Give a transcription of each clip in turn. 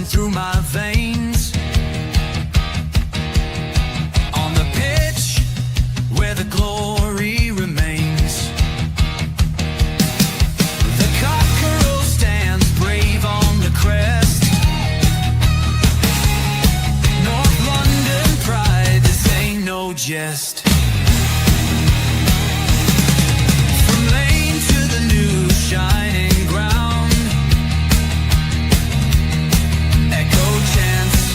through my veins. On the pitch where the glory remains, the cockerel stands brave on the crest. North London pride, this ain't no jest. From lane to the new shining ground, echo chants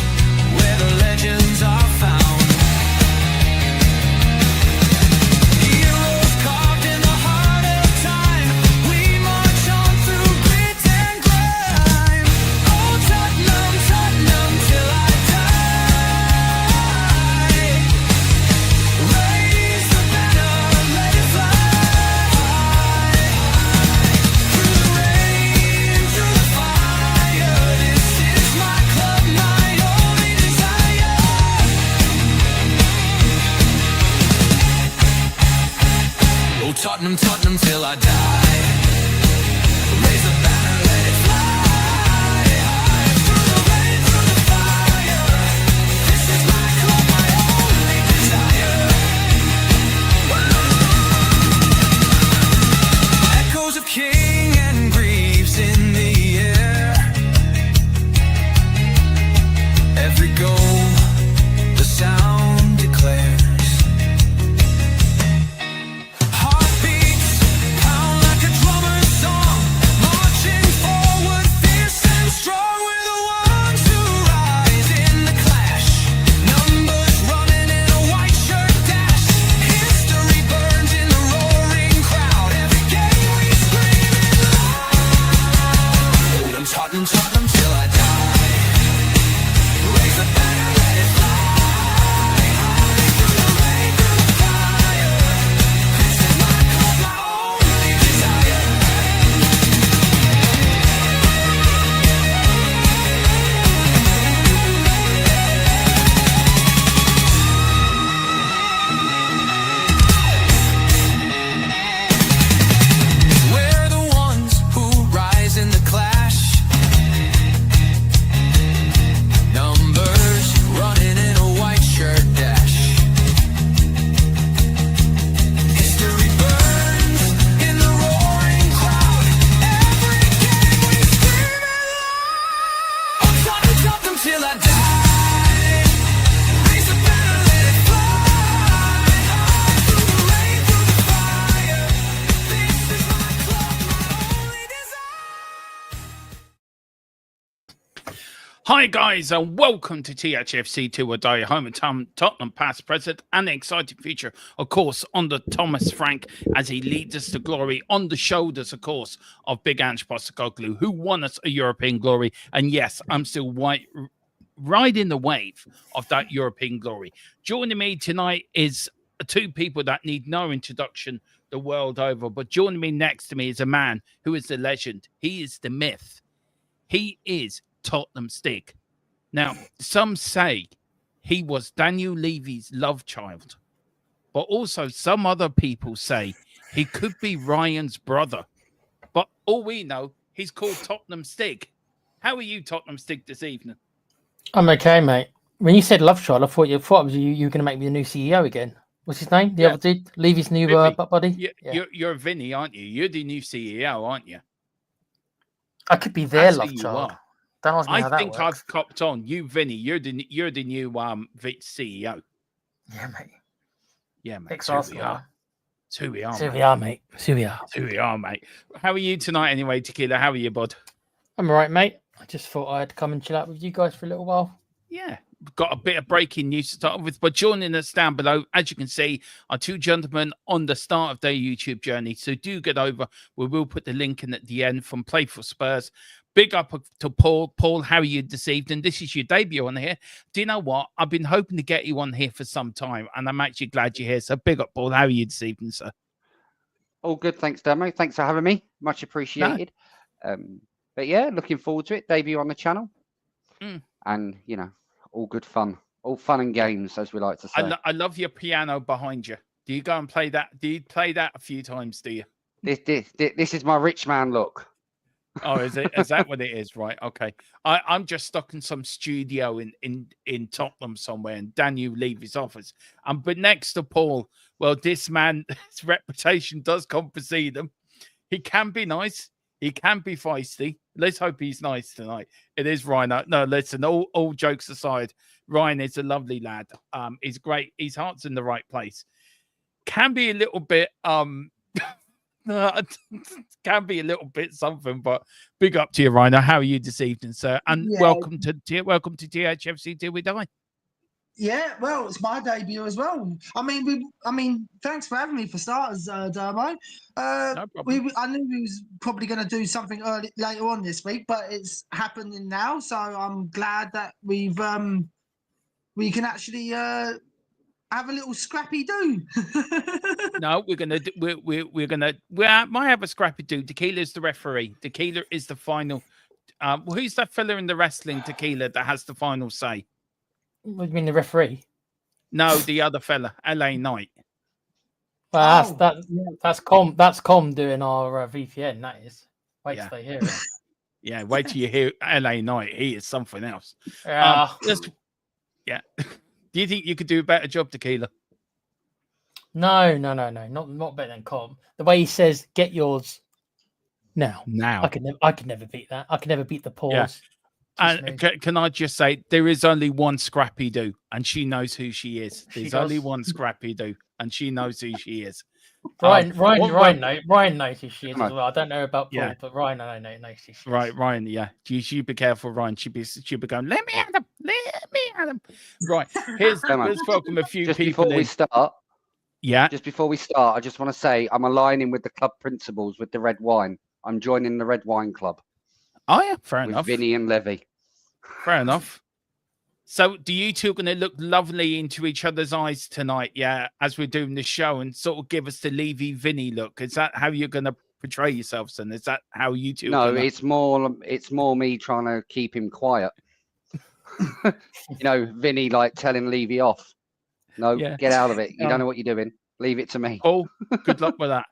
where the legends are found. Heroes carved in the heart of time, we march on through grit and grime. Oh Tottenham, Tottenham till I die. Raise the banner, let it fly. Through the rain, through the fire, this is my club, my only desire. Oh Tottenham, Tottenham till I die. Raise the banner, let it fly high. Through the rain, through the fire, this is my club, my only desire. Echoes of King and Greaves in the air. Every goal, the sound declares. Heartbeats pound like a drummer's song, marching forward, fierce and strong. We're the ones who rise in the clash. Numbers running in a white shirt dash. History burns in the roaring crowd. Every game we scream it loud. I'm Tottenham, Tottenham till I die. Raise the banner, let it fly high. Through the rain, through the fire, this is my club, my only desire. We're the ones who rise in the clash. Numbers running in a white shirt dash. History burns in the roaring crowd. Every game we scream it loud. I'm Tottenham, Tottenham till I die. Raise the banner, let it fly high. Through the rain, through the fire, this is my club, my only desire. Hi guys and welcome to THFC 2 or Die, home of Tottenham past, present and the exciting future, of course, under Thomas Frank as he leads us to glory on the shoulders, of course, of Big Ange Postecoglou, who won us a European glory. And yes, I'm still riding the wave of that European glory. Joining me tonight is two people that need no introduction the world over, but joining me next to me is a man who is the legend. He is the myth. He is Tottenham Stig. Now, some say he was Daniel Levy's love child, but also some other people say he could be Ryan's brother. But all we know, he's called Tottenham Stig. How are you, Tottenham Stig, this evening? I'm okay, mate. When you said love child, I thought it was you were going to make me the new CEO again. What's his name? The other dude? Levy's new buddy? You're Vinny, aren't you? You're the new CEO, aren't you? I could be their That's love who you child. are. Don't ask me how I that think works. I've copped on. You, Vinny, you're the new CEO. Yeah, mate. Yeah, mate. Ex-Arsenal. It's who we are. It's who we are, mate. It's who we are. It's who we are, mate. How are you tonight anyway, Tequila? How are you, bud? I'm all right, mate. I just thought I'd come and chill out with you guys for a little while. Yeah. We've got a bit of breaking news to start with, but joining us down below, as you can see, are two gentlemen on the start of their YouTube journey. So do get over. We will put the link in at the end from Play for Spurs. Big up to Paul. Paul, how are you this evening? This is your debut on here. Do you know what? I've been hoping to get you on here for some time, and I'm actually glad you're here. So big up, Paul. How are you this evening, sir? All good. Thanks, Damo. Thanks for having me. Much appreciated. No. But yeah, looking forward to it. Debut on the channel. And, you know, all good fun. All fun and games, as we like to say. I love your piano behind you. Do you go and play that? Do you play that a few times, do you? This is my rich man look. Oh, is it? Is that what it is? Right. Okay. I'm just stuck in some studio in Tottenham somewhere, and Daniel leave his office. But next to Paul, well, this man, his reputation does come precede him. He can be nice. He can be feisty. Let's hope he's nice tonight. It is Ryan. No, listen. All jokes aside, Ryan is a lovely lad. He's great. His heart's in the right place. Can be a little bit can be a little bit something, but big up to you, Rhino. How are you this evening, sir? And welcome to THFC Till We Die. Yeah, well, it's my debut as well. I mean, thanks for having me for starters, Dermo. No problem. I knew we was probably going to do something later on this week, but it's happening now, so I'm glad that we can actually have a little scrappy do. No, we might have a scrappy do. Tequila's the referee. Tequila is the final. Who's that fella in the wrestling, Tequila, that has the final say? What do you mean, the referee? No, the other fella, LA Knight. Well, that's Com doing our VPN. That is. Wait till they hear it. Yeah, wait till you hear LA Knight. He is something else. Yeah. Do you think you could do a better job, Tequila? No. Not better than Com. The way he says, "Get yours now." Now. I could never beat that. I could never beat the pause. Yeah. And can I just say, there is only one Scrappy Doo, and she knows who she is. There's only one Scrappy Doo, and she knows who she is. Ryan knows who she is as well. I don't know about Paul, but Ryan knows who she is. Right, Ryan, yeah. You be careful, Ryan. She'll be going, let me at him. Right, let's welcome a few people before we start. Yeah. Just before we start, I just want to say I'm aligning with the club principles with the red wine. I'm joining the red wine club. Oh, yeah, fair enough. Vinny and Levy. Fair enough. So, do you two going to look lovely into each other's eyes tonight? Yeah, as we're doing the show, and sort of give us the Levy Vinny look. Is that how you're going to portray yourselves? And is that how you two? No, it's more me trying to keep him quiet. Vinny like telling Levy off. No, get out of it. You don't know what you're doing. Leave it to me. Oh, good luck with that.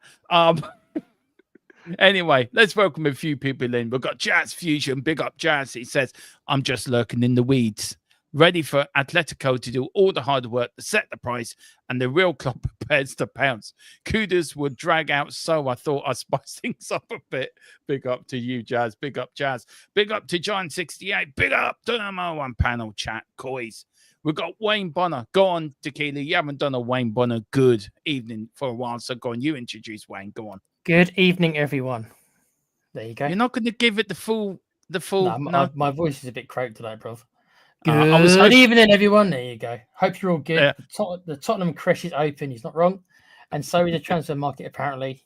Anyway, let's welcome a few people in. We've got Jazz Fusion. Big up Jazz. He says, I'm just lurking in the weeds, ready for Atletico to do all the hard work to set the price, and the real club prepares to pounce. Kudos would drag out, so I thought I'd spice things up a bit. Big up to you, Jazz. Big up, Jazz. Big up to John68. Big up Dynamo and panel chat, coys. We've got Wayne Bonner. Go on, Tequila. You haven't done a Wayne Bonner good evening for a while, so go on. You introduce Wayne. Go on. Good evening, everyone. There you go. You're not going to give it the full. No, my voice is a bit croaked today, bro. Good evening, everyone. There you go. Hope you're all good. Yeah. The Tottenham crash is open. He's not wrong, and so is the transfer market. Apparently,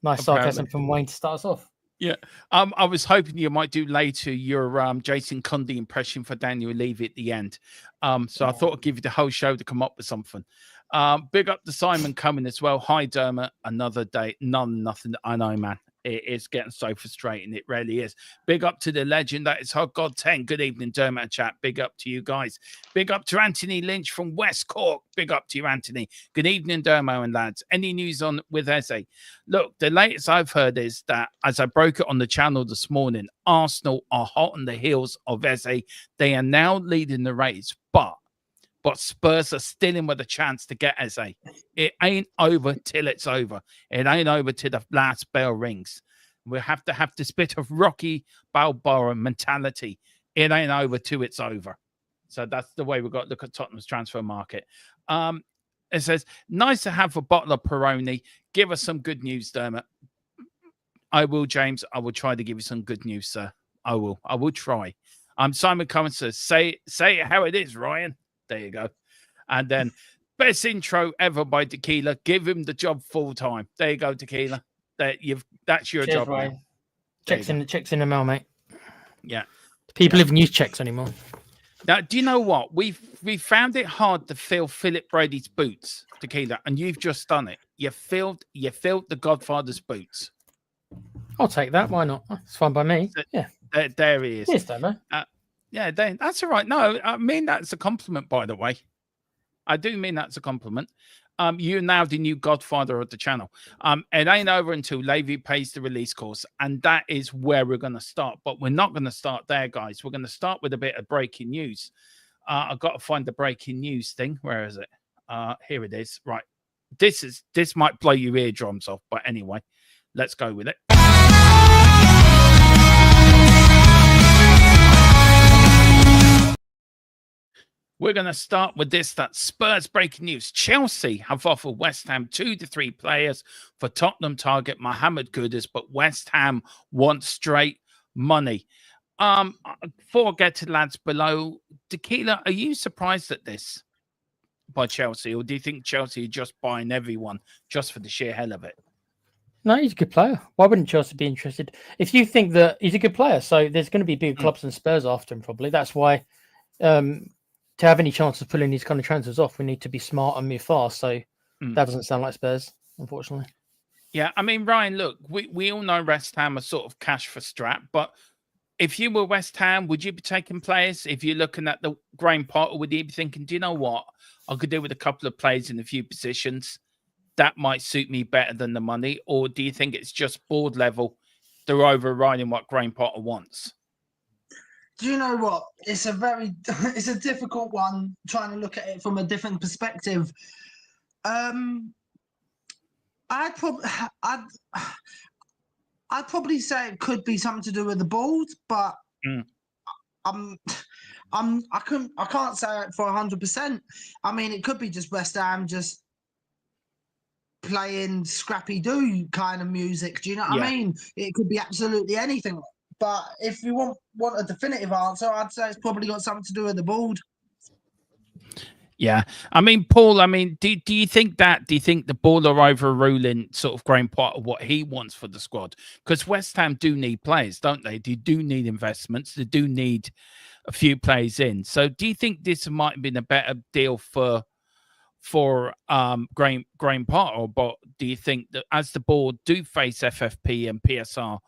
nice sarcasm from Wayne to start us off. Yeah. I was hoping you might do later your Jason Cundy impression for Daniel Levy at the end. So I thought I'd give you the whole show to come up with something. Big up to Simon coming as well. Hi, Dermot. Another day. Nothing. I know, man. It is getting so frustrating. It really is. Big up to the legend. That is Hot God 10. Good evening, Dermot and chat. Big up to you guys. Big up to Anthony Lynch from West Cork. Big up to you, Anthony. Good evening, Dermo and lads. Any news on with Eze? Look, the latest I've heard is that, as I broke it on the channel this morning, Arsenal are hot on the heels of Eze. They are now leading the race, but Spurs are still in with a chance to get Eze. It ain't over till it's over. It ain't over till the last bell rings. We have to have this bit of Rocky Balboa mentality. It ain't over till it's over. So that's the way we've got to look at Tottenham's transfer market. It says, nice to have a bottle of Peroni. Give us some good news, Dermot. I will, James. I will try to give you some good news, sir. I will try. Simon Cummins says, say it how it is, Ryan. There you go. And then best intro ever by Tequila. Give him the job full time. There you go, Tequila. That's your job. Ryan. Checks in the mail, mate. Yeah. People even use checks anymore. Now, do you know what? We found it hard to fill Philip Brady's boots, Tequila, and you've just done it. You filled the Godfather's boots. I'll take that. Why not? It's fine by me. Yeah. There he is. Yes, Demo. Yeah, that's all right. No, I mean that's a compliment, by the way. I do mean that's a compliment. You're now the new godfather of the channel. It ain't over until Levy pays the release course, and that is where we're going to start. But we're not going to start there, guys. We're going to start with a bit of breaking news. I've got to find the breaking news thing. Where is it? Here it is. Right. This might blow your eardrums off, but anyway, let's go with it. We're going to start with this. That's Spurs breaking news. Chelsea have offered West Ham 2 to 3 players for Tottenham target Mohamed Kudus, but West Ham wants straight money. Before I get to the lads below, Tequila, are you surprised at this by Chelsea, or do you think Chelsea are just buying everyone just for the sheer hell of it? No, he's a good player. Why wouldn't Chelsea be interested? If you think that he's a good player, so there's going to be bigger clubs than Spurs after him, probably. That's why, to have any chance of pulling these kind of transfers off, we need to be smart and move fast. So that doesn't sound like Spurs, unfortunately. Yeah, I mean, Ryan, look, we all know West Ham are sort of cash for strap, but if you were West Ham, would you be taking players? If you're looking at the Graham Potter, would you be thinking, do you know what? I could do with a couple of players in a few positions. That might suit me better than the money. Or do you think it's just board level? They're overriding what Graham Potter wants. Do you know what? It's a difficult one trying to look at it from a different perspective. I'd probably say it could be something to do with the board, but I can't say it for 100%. I mean, it could be just West Ham just playing scrappy do kind of music. Do you know what I mean? It could be absolutely anything. But if you want a definitive answer, I'd say it's probably got something to do with the board. Yeah. I mean, Paul, do you think that? Do you think the board are overruling sort of Graham Potter, what he wants for the squad? Because West Ham do need players, don't they? They do need investments. They do need a few players in. So do you think this might have been a better deal for Graham Potter? Or but do you think that as the board do face FFP and PSR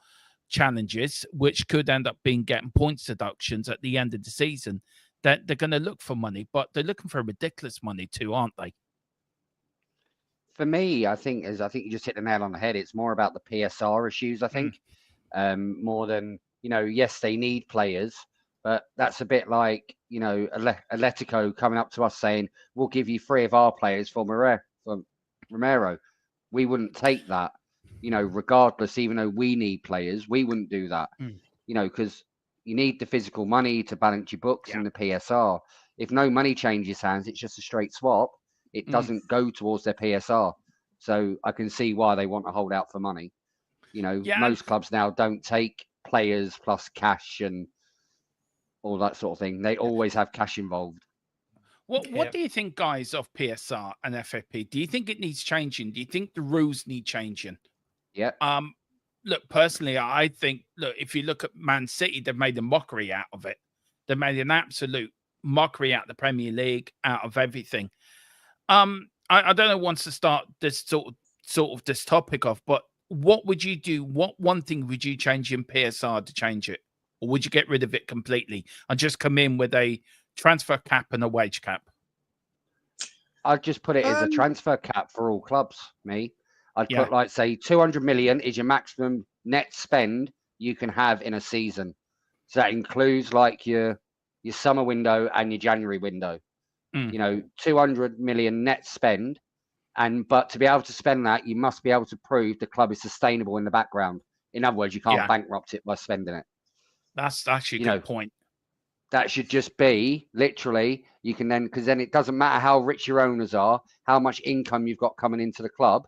challenges, which could end up being getting points deductions at the end of the season, that they're going to look for money, but they're looking for ridiculous money too, aren't they? For me, I think you just hit the nail on the head. It's more about the PSR issues, I think, more than, yes, they need players, but that's a bit like, Atletico coming up to us saying, we'll give you 3 of our players for Romero. We wouldn't take that, regardless, even though we need players, we wouldn't do that, because you need the physical money to balance your books and the PSR. If no money changes hands, it's just a straight swap. It doesn't go towards their PSR. So I can see why they want to hold out for money. Most clubs now don't take players plus cash and all that sort of thing. They always have cash involved. What do you think, guys, of PSR and FFP? Do you think it needs changing? Do you think the rules need changing? Yeah. Look, personally, I think, if you look at Man City, they've made a mockery out of it. They've made an absolute mockery out of the Premier League, out of everything. I don't know, wants to start this sort of this topic off, but what would you do? What one thing would you change in PSR to change it? Or would you get rid of it completely and just come in with a transfer cap and a wage cap? I'd just put it as a transfer cap for all clubs, I'd put, like, say, 200 million is your maximum net spend you can have in a season. So that includes, like, your summer window and your January window. 200 million net spend. But to be able to spend that, you must be able to prove the club is sustainable in the background. In other words, you can't bankrupt it by spending it. That's actually a good point. That should just be, literally, you can then, because then it doesn't matter how rich your owners are, how much income you've got coming into the club.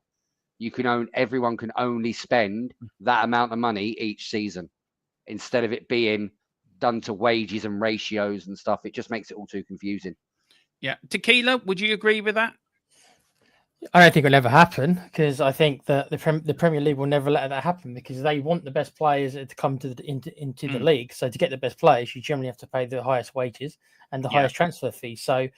Everyone can only spend that amount of money each season, instead of it being done to wages and ratios and stuff. It just makes it all too confusing. Yeah. Tequila, would you agree with that? I don't think it'll ever happen, because I think that the Premier League will never let that happen, because they want the best players to come into the league. So to get the best players, you generally have to pay the highest wages and the highest transfer fees. So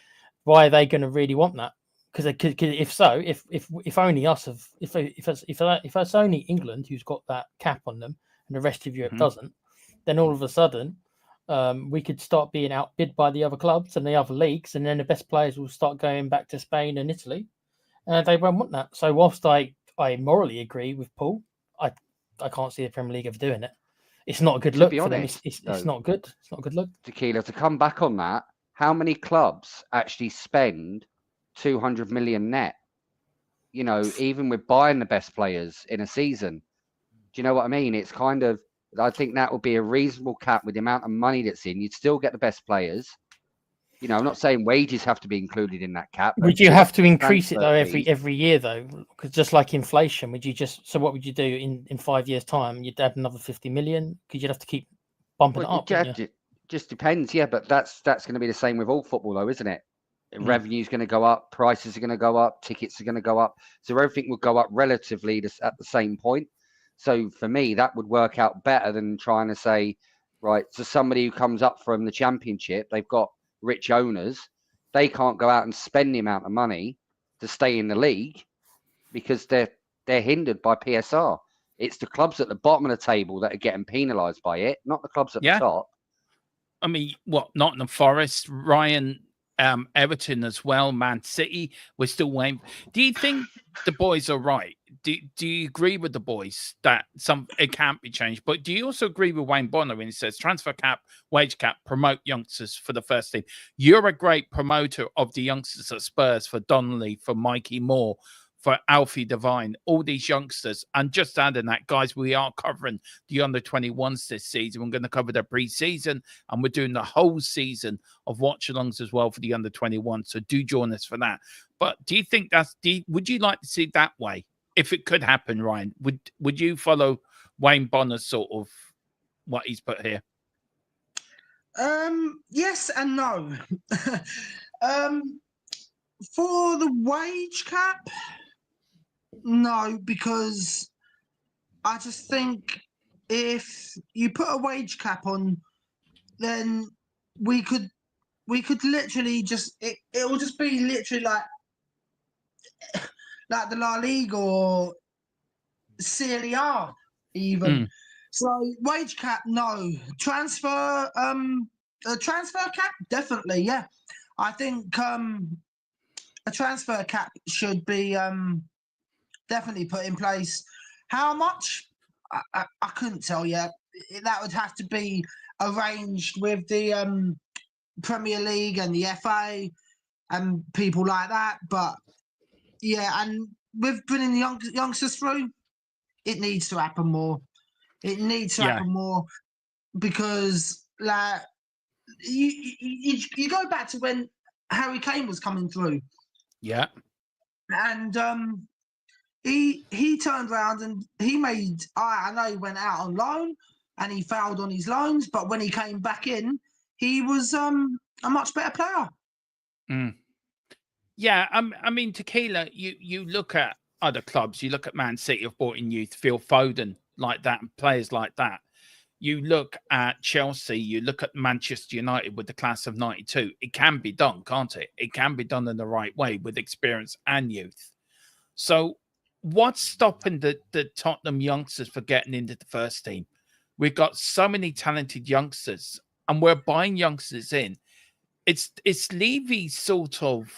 why are they going to really want that? Because if only us, if it's only England who's got that cap on them and the rest of Europe doesn't, then all of a sudden we could start being outbid by the other clubs and the other leagues, and then the best players will start going back to Spain and Italy, They won't want that. So whilst I morally agree with Paul, I can't see the Premier League ever doing it. It's not a good look for them. It's not good. It's not a good look. Tequila, to come back on that, how many clubs actually spend 200 million net? You know, even with buying the best players in a season. Do you know what I mean? It's kind of, I think that would be a reasonable cap with the amount of money that's in. You'd still get the best players. You know, I'm not saying wages have to be included in that cap. Would you have to increase it though every year though? Because just like inflation, so what would you do in 5 years' time? You'd add another 50 million because you'd have to keep bumping it up. It just depends, yeah. But that's going to be the same with all football, though, isn't it? Revenue's going to go up, prices are going to go up, tickets are going to go up, so everything will go up relatively at the same point. So for me, that would work out better than trying to say, right, so somebody who comes up from the Championship, they've got rich owners, they can't go out and spend the amount of money to stay in the league because they're hindered by PSR. It's the clubs at the bottom of the table that are getting penalised by it, not the clubs at the top. I mean, what, Nottingham Forest, Ryan, Everton as well, Man City, we're still waiting. Do you think the boys are right? Do you agree with the boys that it can't be changed? But do you also agree with Wayne Bonner when he says transfer cap, wage cap, promote youngsters for the first team? You're a great promoter of the youngsters at Spurs, for Donnelly, for Mikey Moore, for Alfie Devine, all these youngsters. And just adding that, guys, we are covering the under-21s this season. We're going to cover their pre-season, and we're doing the whole season of watch-alongs as well for the under-21. So do join us for that. But do you think would you like to see it that way? If it could happen, Ryan, would you follow Wayne Bonner's sort of what he's put here? Yes and no. For the wage cap, no, because I just think if you put a wage cap on, then we could literally just it will just be literally like the La Liga or Serie A even. So wage cap, no. Transfer cap, definitely, yeah. I think a transfer cap should be definitely put in place. How much? I couldn't tell you. That would have to be arranged with the Premier League and the FA and people like that. But yeah, and with bringing the youngsters through, it needs to happen more. It needs to happen more because like you go back to when Harry Kane was coming through. Yeah. And he turned around and he made, I know he went out on loan and he failed on his loans, but when he came back in, he was a much better player. Yeah, I mean, Tequila, you look at other clubs, you look at Man City have brought in youth, Phil Foden like that, and players like that. You look at Chelsea, you look at Manchester United with the class of 92. It can be done, can't it? It can be done in the right way with experience and youth. So what's stopping the Tottenham youngsters from getting into the first team? We've got so many talented youngsters and we're buying youngsters in. It's Levy's sort of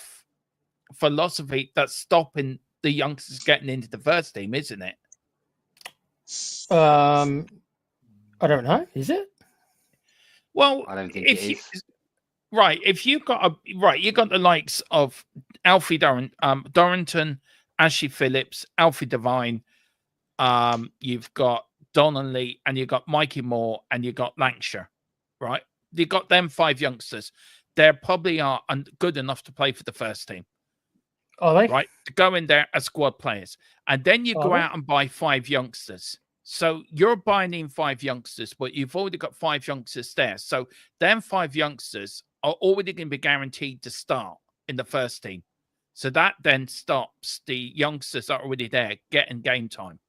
philosophy that's stopping the youngsters getting into the first team, isn't it? I don't know. Is it? Well, I don't think it is. Right. If you've got you got the likes of Alfie Dorrington, Ashley Phillips, Alfie Devine, you've got Donnelly, and you've got Mikey Moore, and you've got Lancashire, right? You've got them 5 youngsters. They probably are good enough to play for the first team. Are they? Right. To go in there as squad players. And then you go out and buy 5 youngsters. So you're buying in 5 youngsters, but you've already got 5 youngsters there. So them 5 youngsters are already going to be guaranteed to start in the first team. So that then stops the youngsters that are already there getting game time.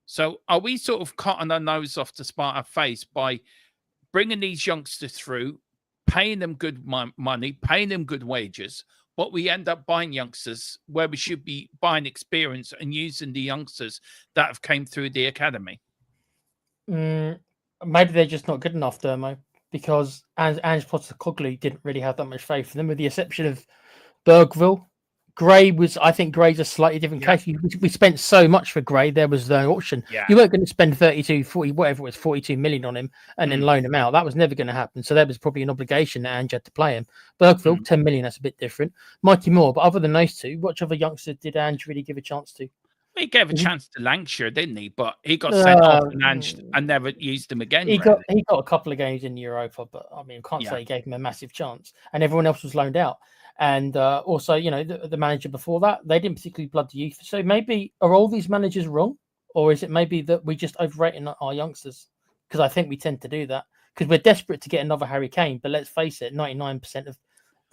So are we sort of cutting our nose off to spite our face by bringing these youngsters through, paying them good money, paying them good wages, but we end up buying youngsters where we should be buying experience and using the youngsters that have came through the academy? Maybe they're just not good enough, Dermo, because Ange Postecoglou didn't really have that much faith in them, with the exception of Bergville, I think Gray's a slightly different Yeah. case. We spent so much for Gray, there was no option. Yeah. You weren't going to spend 32, 40, whatever it was, 42 million on him and then loan him out. That was never going to happen. So there was probably an obligation that Ange had to play him. Bergville, 10 million, that's a bit different. Mikey Moore, but other than those two, what other youngsters did Ange really give a chance to? He gave a chance to Lancashire, didn't he? But he got sent off and never used him again. He got a couple of games in Europa, but I mean, can't say he gave him a massive chance. And everyone else was loaned out. And also, you know, the manager before that, they didn't particularly blood the youth. So maybe are all these managers wrong, or is it maybe that we just overrating our youngsters? Because I think we tend to do that because we're desperate to get another Harry Kane. But let's face it, 99% of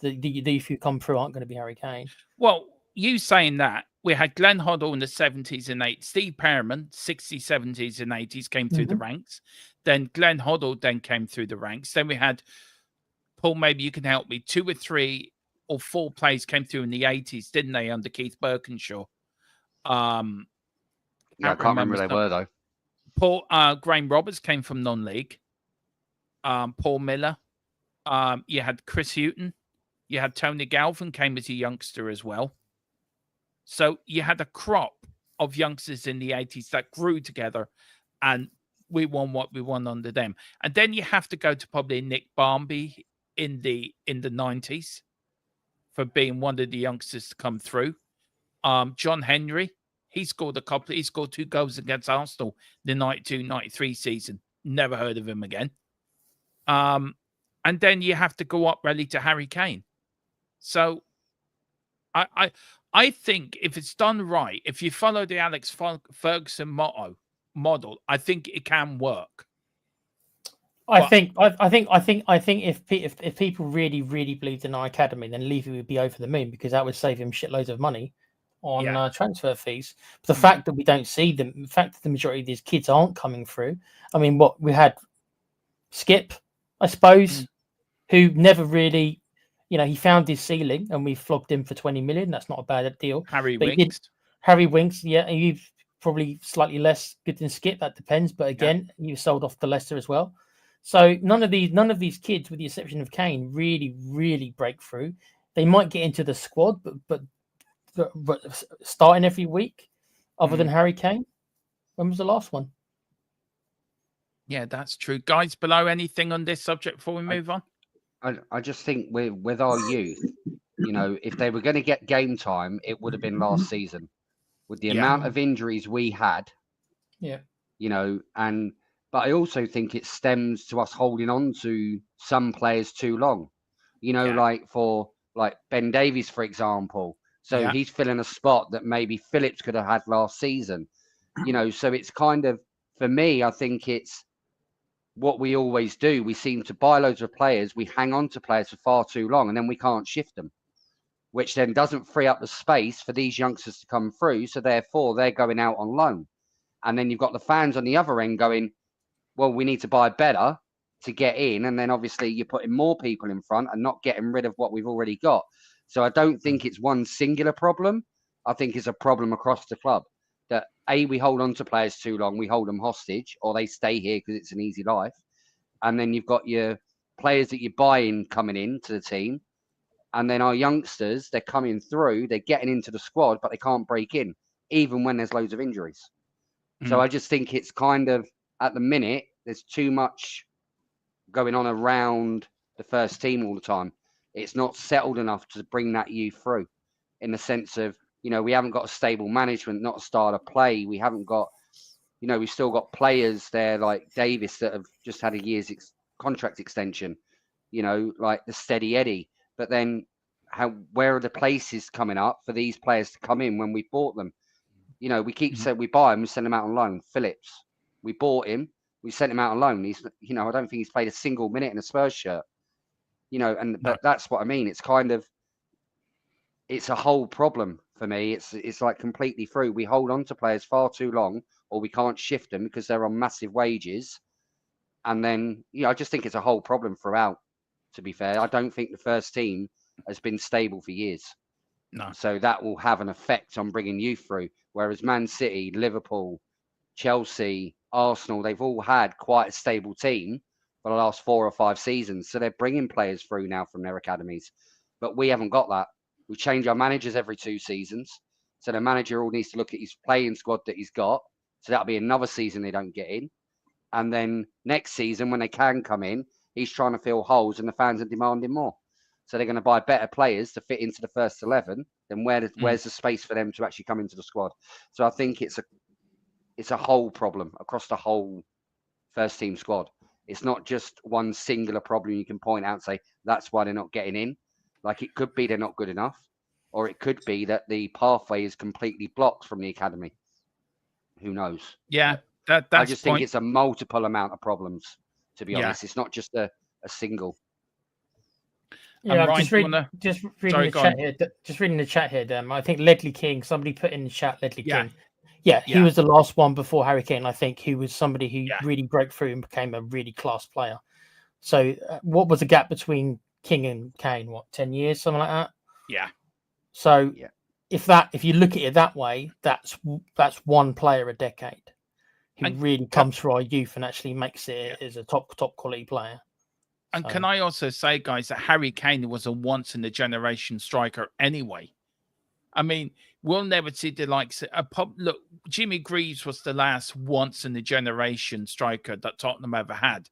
the youth who come through aren't going to be Harry Kane. Well, you saying that, we had Glenn Hoddle in the 70s and 80s. Steve Perriman, 60s, 70s and 80s came through the ranks. Then Glenn Hoddle then came through the ranks. Then we had, Paul, maybe you can help me, 2 or 3 or 4 players came through in the 80s, didn't they, under Keith Birkinshaw? I can't remember they were, though. Paul, Graham Roberts came from non-league. Paul Miller. You had Chris Hughton. You had Tony Galvin came as a youngster as well. So you had a crop of youngsters in the 80s that grew together, and we won what we won under them. And then you have to go to probably Nick Barmby in the 90s for being one of the youngsters to come through. John Henry, he scored 2 goals against Arsenal the 92-93 season. Never heard of him again. And then you have to go up really to Harry Kane. So I think if it's done right, if you follow the Alex Ferguson model, I think it can work. I think if people really believed in our academy, then Levy would be over the moon because that would save him shitloads of money on transfer fees. But the fact that we don't see them, the fact that the majority of these kids aren't coming through. I mean, what we had, Skip, I suppose, who never really, you know, he found his ceiling and we flogged him for 20 million. That's not a bad deal. Harry Winks, yeah, you've probably slightly less good than Skip. That depends. But again, you sold off to Leicester as well. So none of these kids, with the exception of Kane, really break through. They might get into the squad, but starting every week, other than Harry Kane. When was the last one? Yeah, that's true. Guys, below, anything on this subject before we move on? I just think with our youth, you know, if they were going to get game time, it would have been last season. With the amount of injuries we had, you know, but I also think it stems to us holding on to some players too long. You know, like Ben Davies, for example. So he's filling a spot that maybe Phillips could have had last season. You know, so it's kind of, for me, I think it's what we always do. We seem to buy loads of players. We hang on to players for far too long, and then we can't shift them, which then doesn't free up the space for these youngsters to come through. So therefore, they're going out on loan. And then you've got the fans on the other end going, well, we need to buy better to get in. And then obviously you're putting more people in front and not getting rid of what we've already got. So I don't think it's one singular problem. I think it's a problem across the club that we hold on to players too long. We hold them hostage, or they stay here because it's an easy life. And then you've got your players that you're buying coming into the team. And then our youngsters, they're coming through, they're getting into the squad, but they can't break in, even when there's loads of injuries. So I just think it's kind of, at the minute, there's too much going on around the first team all the time. It's not settled enough to bring that youth through, in the sense of, you know, we haven't got a stable management, not a style of play. We haven't got, you know, we've still got players there like Davis that have just had a year's contract extension, you know, like the Steady Eddie. But then where are the places coming up for these players to come in when we bought them? You know, we keep saying we buy them, we send them out on loan. Phillips, we bought him, we sent him out on loan. He's, you know, I don't think he's played a single minute in a Spurs shirt. You know, but that's what I mean. It's kind of, it's a whole problem for me. It's like completely through. We hold on to players far too long, or we can't shift them because they're on massive wages. And then, you know, I just think it's a whole problem throughout, to be fair. I don't think the first team has been stable for years. No. So that will have an effect on bringing youth through. Whereas Man City, Liverpool, Chelsea, Arsenal, they've all had quite a stable team for the last 4 or 5 seasons. So they're bringing players through now from their academies. But we haven't got that. We change our managers every 2 seasons. So the manager all needs to look at his playing squad that he's got. So that'll be another season they don't get in. And then next season, when they can come in, he's trying to fill holes and the fans are demanding more. So they're going to buy better players to fit into the first 11. Then where's the space for them to actually come into the squad? So I think it's a whole problem across the whole first team squad. It's not just one singular problem you can point out and say, that's why they're not getting in. Like, it could be they're not good enough, or it could be that the pathway is completely blocked from the academy. Who knows? Yeah, I just think it's a multiple amount of problems, to be honest. It's not just a single. Yeah, I'm just reading the chat here, Dan. I think Ledley King, somebody put in the chat Ledley King. Yeah, he was the last one before Harry Kane. I think he was somebody who really broke through and became a really class player. So what was the gap between King and Kane? What, 10 years, something like that? Yeah. So if you look at it that way, that's one player a decade who really comes through our youth and actually makes it as a top quality player. And can I also say, guys, that Harry Kane was a once in a generation striker anyway. I mean, we'll never see the likes of look, Jimmy Greaves was the last once in a generation striker that Tottenham ever had.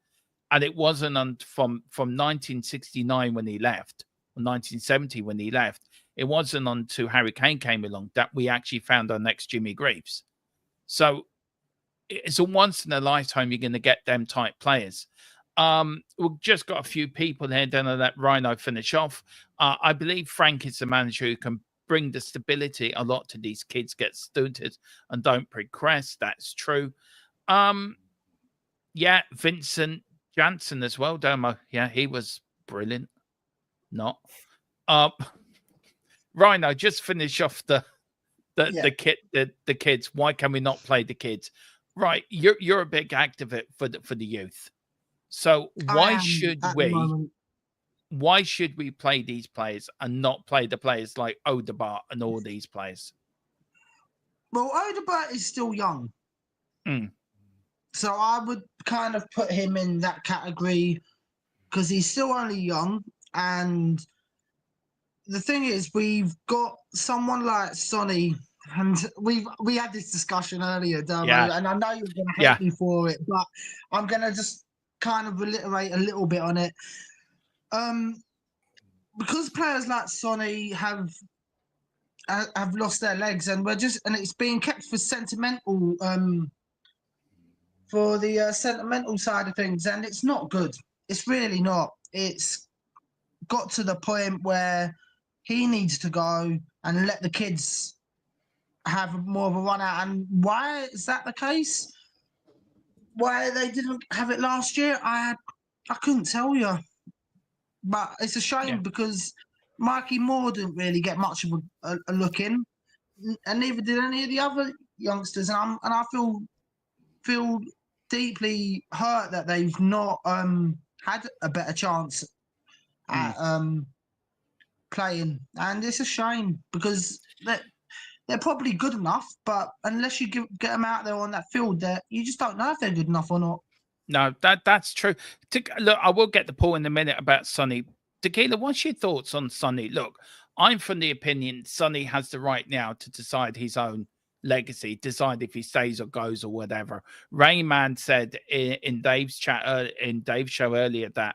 And it wasn't from 1969 when he left, or 1970 when he left. It wasn't until Harry Kane came along that we actually found our next Jimmy Greaves. So it's a once in a lifetime you're going to get them type players. We've just got a few people here. Then I'll let Rhino finish off. I believe Frank is the manager who can bring the stability a lot to these kids, get stunted and don't progress. That's true. Vincent Janssen as well, Domo. Yeah, he was brilliant. Not. Rhino, just finish off the kids. Why can we not play the kids? Right, you're a big activist for the youth. So why should we play these players and not play the players like Odegaard and all these players? Well, Odegaard is still young. So I would kind of put him in that category because he's still only young. And the thing is, we've got someone like Sonny, and we had this discussion earlier, Dermo, and I know you're going to hate me for it, but I'm going to just kind of reiterate a little bit on it. Because players like Sonny have lost their legs, and it's being kept for sentimental, for the sentimental side of things, and it's not good. It's really not. It's got to the point where he needs to go and let the kids have more of a run out. And why is that the case? Why they didn't have it last year, I couldn't tell you. But it's a shame because Mikey Moore didn't really get much of a look in, and neither did any of the other youngsters. And I feel deeply hurt that they've not had a better chance at playing. And it's a shame because they're probably good enough, but unless you get them out there on that field, you just don't know if they're good enough or not. No, that's true. Look, I will get the point in a minute about Sonny. Tequila, what's your thoughts on Sonny? Look, I'm from the opinion Sonny has the right now to decide his own legacy, decide if he stays or goes or whatever. Rayman said in Dave's chat, in Dave's show earlier, that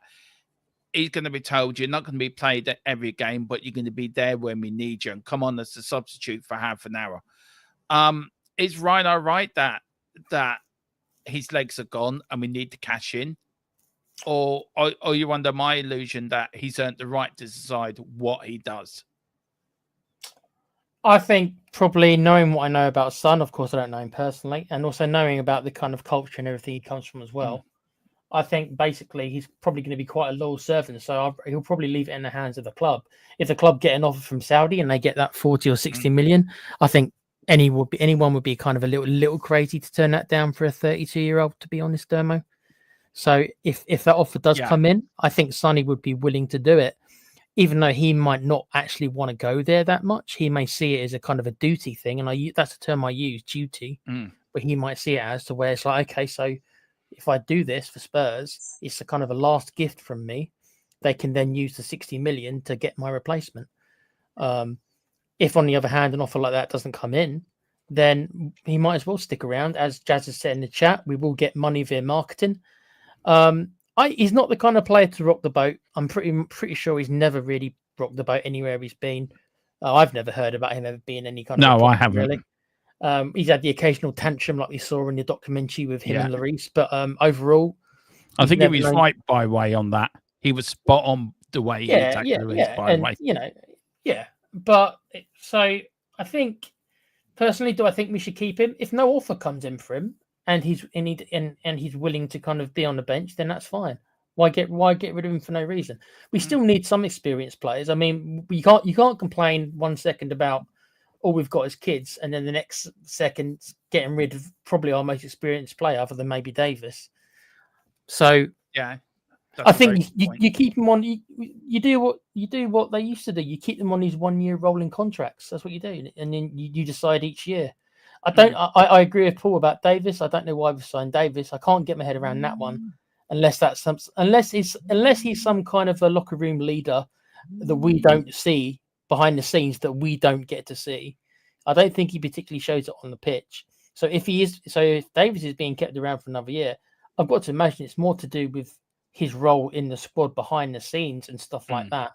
he's going to be told you're not going to be played at every game, but you're going to be there when we need you and come on as a substitute for half an hour. Is Rhino right that his legs are gone and we need to cash in? Or are you under my illusion that he's earned the right to decide what he does? I think probably knowing what I know about Son, of course I don't know him personally, and also knowing about the kind of culture and everything he comes from as well, I think basically he's probably going to be quite a loyal servant, so he'll probably leave it in the hands of the club. If the club get an offer from Saudi and they get that 40 or 60 million, I think anyone would be kind of a little crazy to turn that down for a 32-year-old, to be honest, Dermo. So if that offer does come in, I think Sonny would be willing to do it, even though he might not actually want to go there that much. He may see it as a kind of a duty thing, and that's the term I use, duty. But he might see it as to where it's like, okay, so if I do this for Spurs, it's a kind of a last gift from me. They can then use the 60 million to get my replacement. If, on the other hand, an offer like that doesn't come in, then he might as well stick around. As Jazz has said in the chat, we will get money via marketing. He's not the kind of player to rock the boat. I'm pretty sure he's never really rocked the boat anywhere he's been. I've never heard about him ever being any kind of no, problem, I haven't. Really. He's had the occasional tantrum like we saw in the documentary with him and Lloris, but overall, I think he was right by way on that. He was spot on the way he attacked Lloris by way. But so I think personally, do I think we should keep him? If no offer comes in for him and he's willing to kind of be on the bench, then that's fine. Why get rid of him for no reason? We still need some experienced players. I mean, you can't complain 1 second about all we've got is kids, and then the next second getting rid of probably our most experienced player, other than maybe Davis. So yeah, I think you keep them on. You do what they used to do. You keep them on these 1 year rolling contracts. That's what you do, and then you decide each year. I agree with Paul about Davis. I don't know why we've signed Davis. I can't get my head around that one, unless he's some kind of a locker room leader that we don't see behind the scenes, that we don't get to see. I don't think he particularly shows it on the pitch. So if Davis is being kept around for another year, I've got to imagine it's more to do with his role in the squad behind the scenes and stuff like that,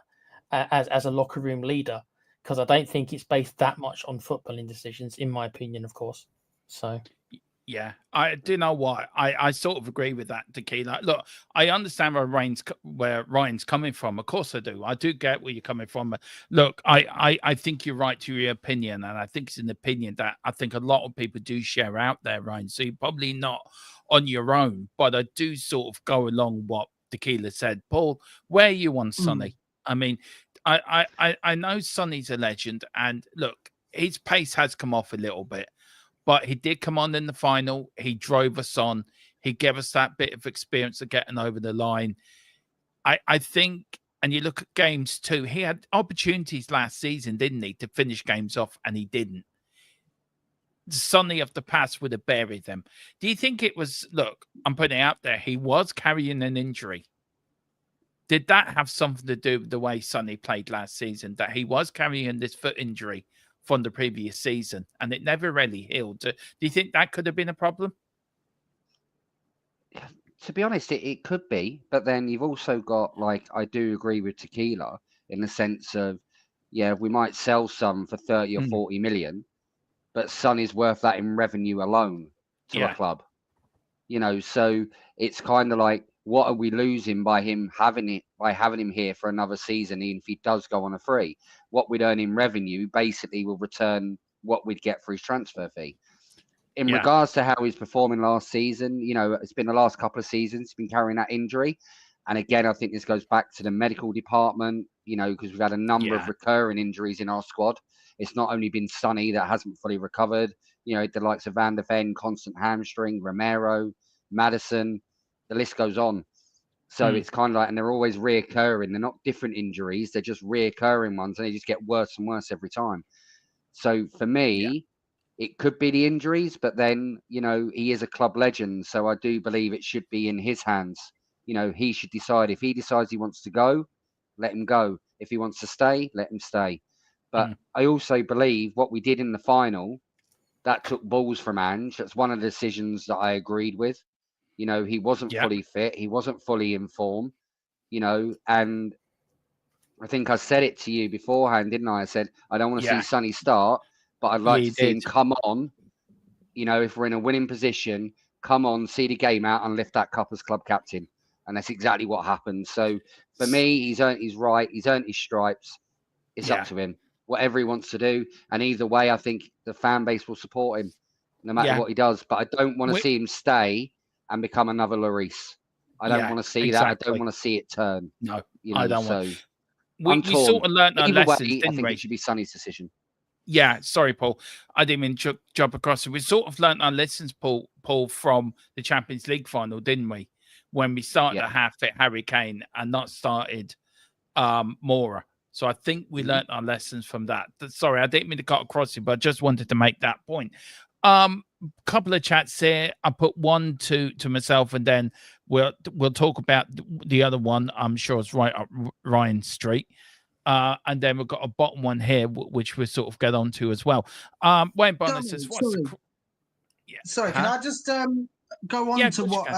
as a locker room leader. Because I don't think it's based that much on footballing decisions, in my opinion, of course. So, yeah, I do know why. I sort of agree with that, Tequila. Look, I understand where Ryan's coming from. Of course I do. I do get where you're coming from. Look, I think you're right to your opinion, and I think it's an opinion that I think a lot of people do share out there, Ryan. So you're probably not on your own, but I do sort of go along what Tequila said. Paul, where are you on Sonny? I mean, I know Sonny's a legend, and look, his pace has come off a little bit, but he did come on in the final. He drove us on. He gave us that bit of experience of getting over the line. I think, and you look at games too, he had opportunities last season, didn't he, to finish games off, and he didn't. The Sonny of the past would have buried them. Do you think it was, look, I'm putting it out there, he was carrying an injury. Did that have something to do with the way Sonny played last season, that he was carrying this foot injury from the previous season and it never really healed? Do you think that could have been a problem? To be honest, it could be, but then you've also got, like, I do agree with Tequila in the sense of, yeah, we might sell some for 30 or 40 million, but Son is worth that in revenue alone to a club. You know, so it's kind of like, what are we losing by having him here for another season? Even if he does go on a free, what we'd earn in revenue basically will return what we'd get for his transfer fee. In regards to how he's performing last season, you know, it's been the last couple of seasons he's been carrying that injury. And again, I think this goes back to the medical department, you know, because we've had a number of recurring injuries in our squad. It's not only been Sonny that hasn't fully recovered, you know, the likes of Van der Ven, constant hamstring, Romero, Madison, the list goes on. So it's kind of like, and they're always reoccurring. They're not different injuries. They're just reoccurring ones, and they just get worse and worse every time. So for me, it could be the injuries, but then, you know, he is a club legend. So I do believe it should be in his hands. You know, he should decide. If he decides he wants to go, let him go. If he wants to stay, let him stay. But I also believe what we did in the final, that took balls from Ange. That's one of the decisions that I agreed with. You know, he wasn't fully fit. He wasn't fully in form, you know, and I think I said it to you beforehand, didn't I? I said, I don't want to see Sonny start, but I'd like to see him come on. You know, if we're in a winning position, come on, see the game out and lift that cup as club captain. And that's exactly what happened. So for me, he's earned his right. He's earned his stripes. It's up to him, whatever he wants to do. And either way, I think the fan base will support him no matter what he does. But I don't want to see him stay and become another Lloris. I don't want to see that. I don't want to see it turn. No, you know, I don't so want. We sort of learned our lessons, didn't I think we? it should be Sonny's decision. Yeah, sorry, Paul. I didn't mean to jump across it. We sort of learned our lessons, Paul, from the Champions League final, didn't we? When we started to have fit Harry Kane and not started Mora. So I think we learned our lessons from that. Sorry, I didn't mean to cut across you, but I just wanted to make that point. Couple of chats here. I put one to myself, and then we'll talk about the other one. I'm sure it's right up Ryan Street. And then we've got a bottom one here, which we'll sort of get onto as well. Wayne Bonner says, Sorry, can I just go on to what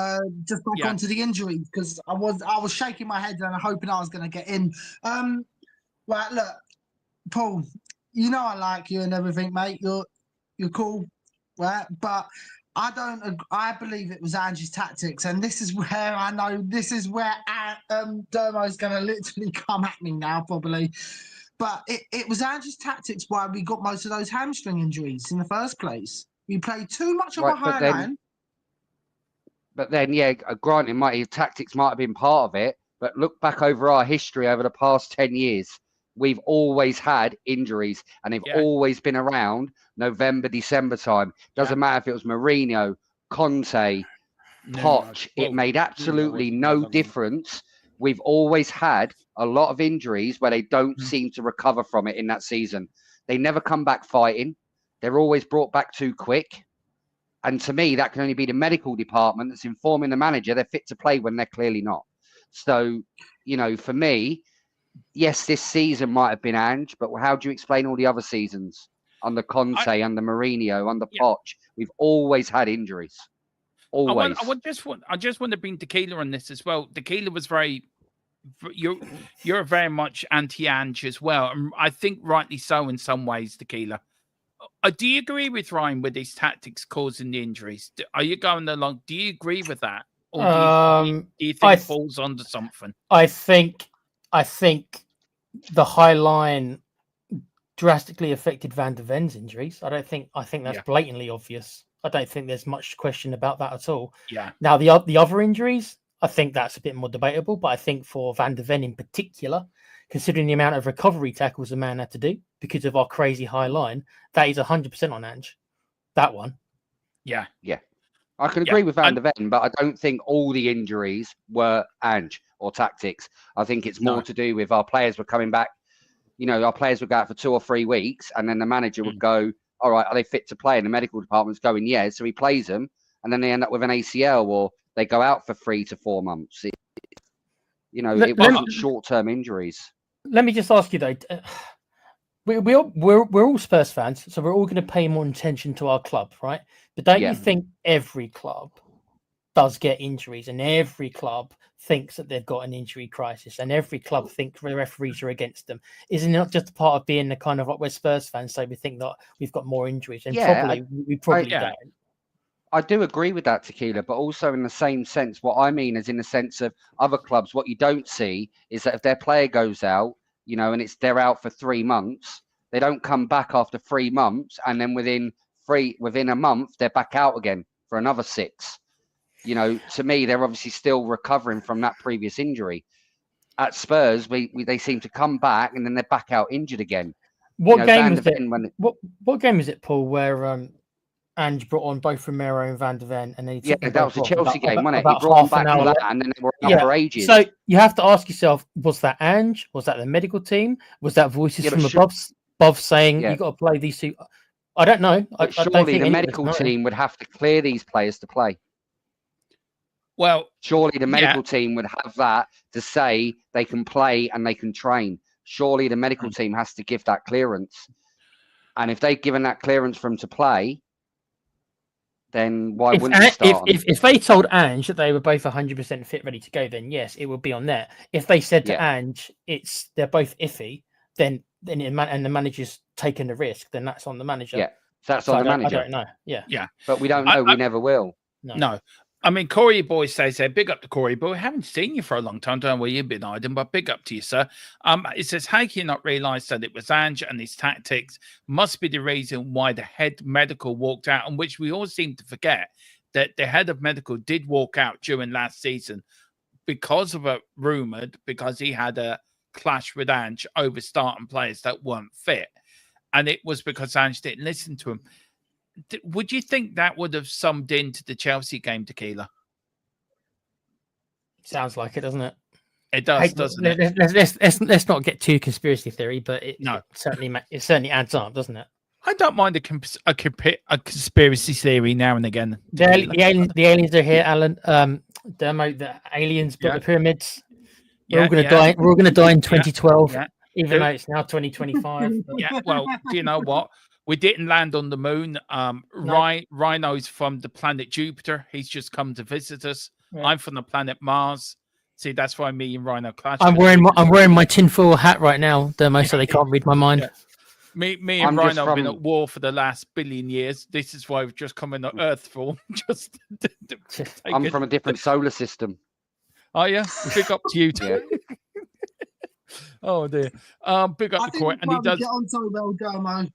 just back onto the injury, because I was shaking my head and hoping I was going to get in. Right, look, Paul, you know I like you and everything, mate. You're cool, right? But I believe it was Ange's tactics, and this is where I know Dermo's going to literally come at me now, probably. But it was Ange's tactics why we got most of those hamstring injuries in the first place. We played too much of a high line. But then, yeah, granted, his tactics might have been part of it, but look back over our history over the past 10 years. We've always had injuries, and they've always been around November, December time. Doesn't matter if it was Mourinho, Conte, Poch. It made absolutely no difference. We've always had a lot of injuries where they don't seem to recover from it in that season. They never come back fighting. They're always brought back too quick. And to me, that can only be the medical department that's informing the manager they're fit to play when they're clearly not. So, for me, yes, this season might have been Ange, but how do you explain all the other seasons? Under Conte, under Mourinho, under Poch, we've always had injuries. Always. I just want to bring Tequila on this as well. Tequila was you're very much anti-Ange as well. And I think rightly so in some ways, Tequila. Do you agree with Ryan with his tactics causing the injuries? Are you going along? Do you agree with that? Or do you think it falls under something? I think the high line drastically affected Van de Ven's injuries. I think that's blatantly obvious. I don't think there's much question about that at all. Yeah. Now the other injuries, I think that's a bit more debatable, but I think for Van de Ven in particular, considering the amount of recovery tackles the man had to do because of our crazy high line, that is 100% on Ange. That one. Yeah. Yeah. I can agree with Van de Ven, but I don't think all the injuries were Ange or tactics. I think it's more to do with our players were coming back. Our players would go out for 2 or 3 weeks, and then the manager would go, all right, are they fit to play? And the medical department's going, yeah. So he plays them, and then they end up with an ACL, or they go out for 3 to 4 months. It wasn't short-term injuries. Let me just ask you though, we're all Spurs fans, so we're all going to pay more attention to our club, right? But don't you think every club does get injuries, and every club thinks that they've got an injury crisis, and every club thinks the referees are against them? Isn't it just a part of being the kind of like we're Spurs fans, so we think that we've got more injuries, and we probably don't. I do agree with that, Tequila, but also in the same sense, what I mean is in the sense of other clubs, what you don't see is that if their player goes out, and they're out for 3 months, they don't come back after 3 months, and then within a month, they're back out again for another 6. To me, they're obviously still recovering from that previous injury. At Spurs, they seem to come back and then they're back out injured again. What game was it? What game is it, Paul, where Ange brought on both Romero and Van de Ven, and then that was the Chelsea game, wasn't it? He brought them back for that, and then they were out for ages. So you have to ask yourself: was that Ange? Was that the medical team? Was that voices from above saying you got to play these two? I don't know. Surely the medical team would have to clear these players to play. Well, surely the medical team would have that to say they can play and they can train. Surely the medical team has to give that clearance. And if they've given that clearance for them to play, then why wouldn't they start? If they told Ange that they were both 100% fit, ready to go, then yes, it would be on there. If they said to Ange, they're both iffy, then and the manager's taken the risk, then that's on the manager. Yeah, that's on the manager. I don't know. Yeah. But we don't know. We never will. No. I mean, Corey Boy says there, big up to Corey Boy. I haven't seen you for a long time. Don't know where you've been hiding, but big up to you, sir. It says, how can you not realise that it was Ange and his tactics must be the reason why the head medical walked out, and which we all seem to forget that the head of medical did walk out during last season because he had a clash with Ange over starting players that weren't fit. And it was because Ange didn't listen to him. Would you think that would have summed into the Chelsea game, Tequila? Sounds like it, doesn't it? It does, doesn't it? Let's not get too conspiracy theory, but it certainly adds up, doesn't it? I don't mind a conspiracy theory now and again. The aliens are here, Alan. The aliens built the pyramids. We're all going to die. We're all going to die in 2012. Even though it's now 2025. Yeah, well, do you know what? We didn't land on the moon. Rhino's from the planet Jupiter. He's just come to visit us. Yeah. I'm from the planet Mars. See, that's why me and Rhino clash. I'm wearing my tinfoil hat right now, Dermo, so they can't read my mind. Yeah. Me and I'm Rhino just have been from- at war for the last billion years. This is why we've just come in the Earth form. Just I'm from a different solar system. Oh yeah, big up to you too. Yeah. Oh dear. Big up I the think court, and he we'll does. get on so well, Dermo.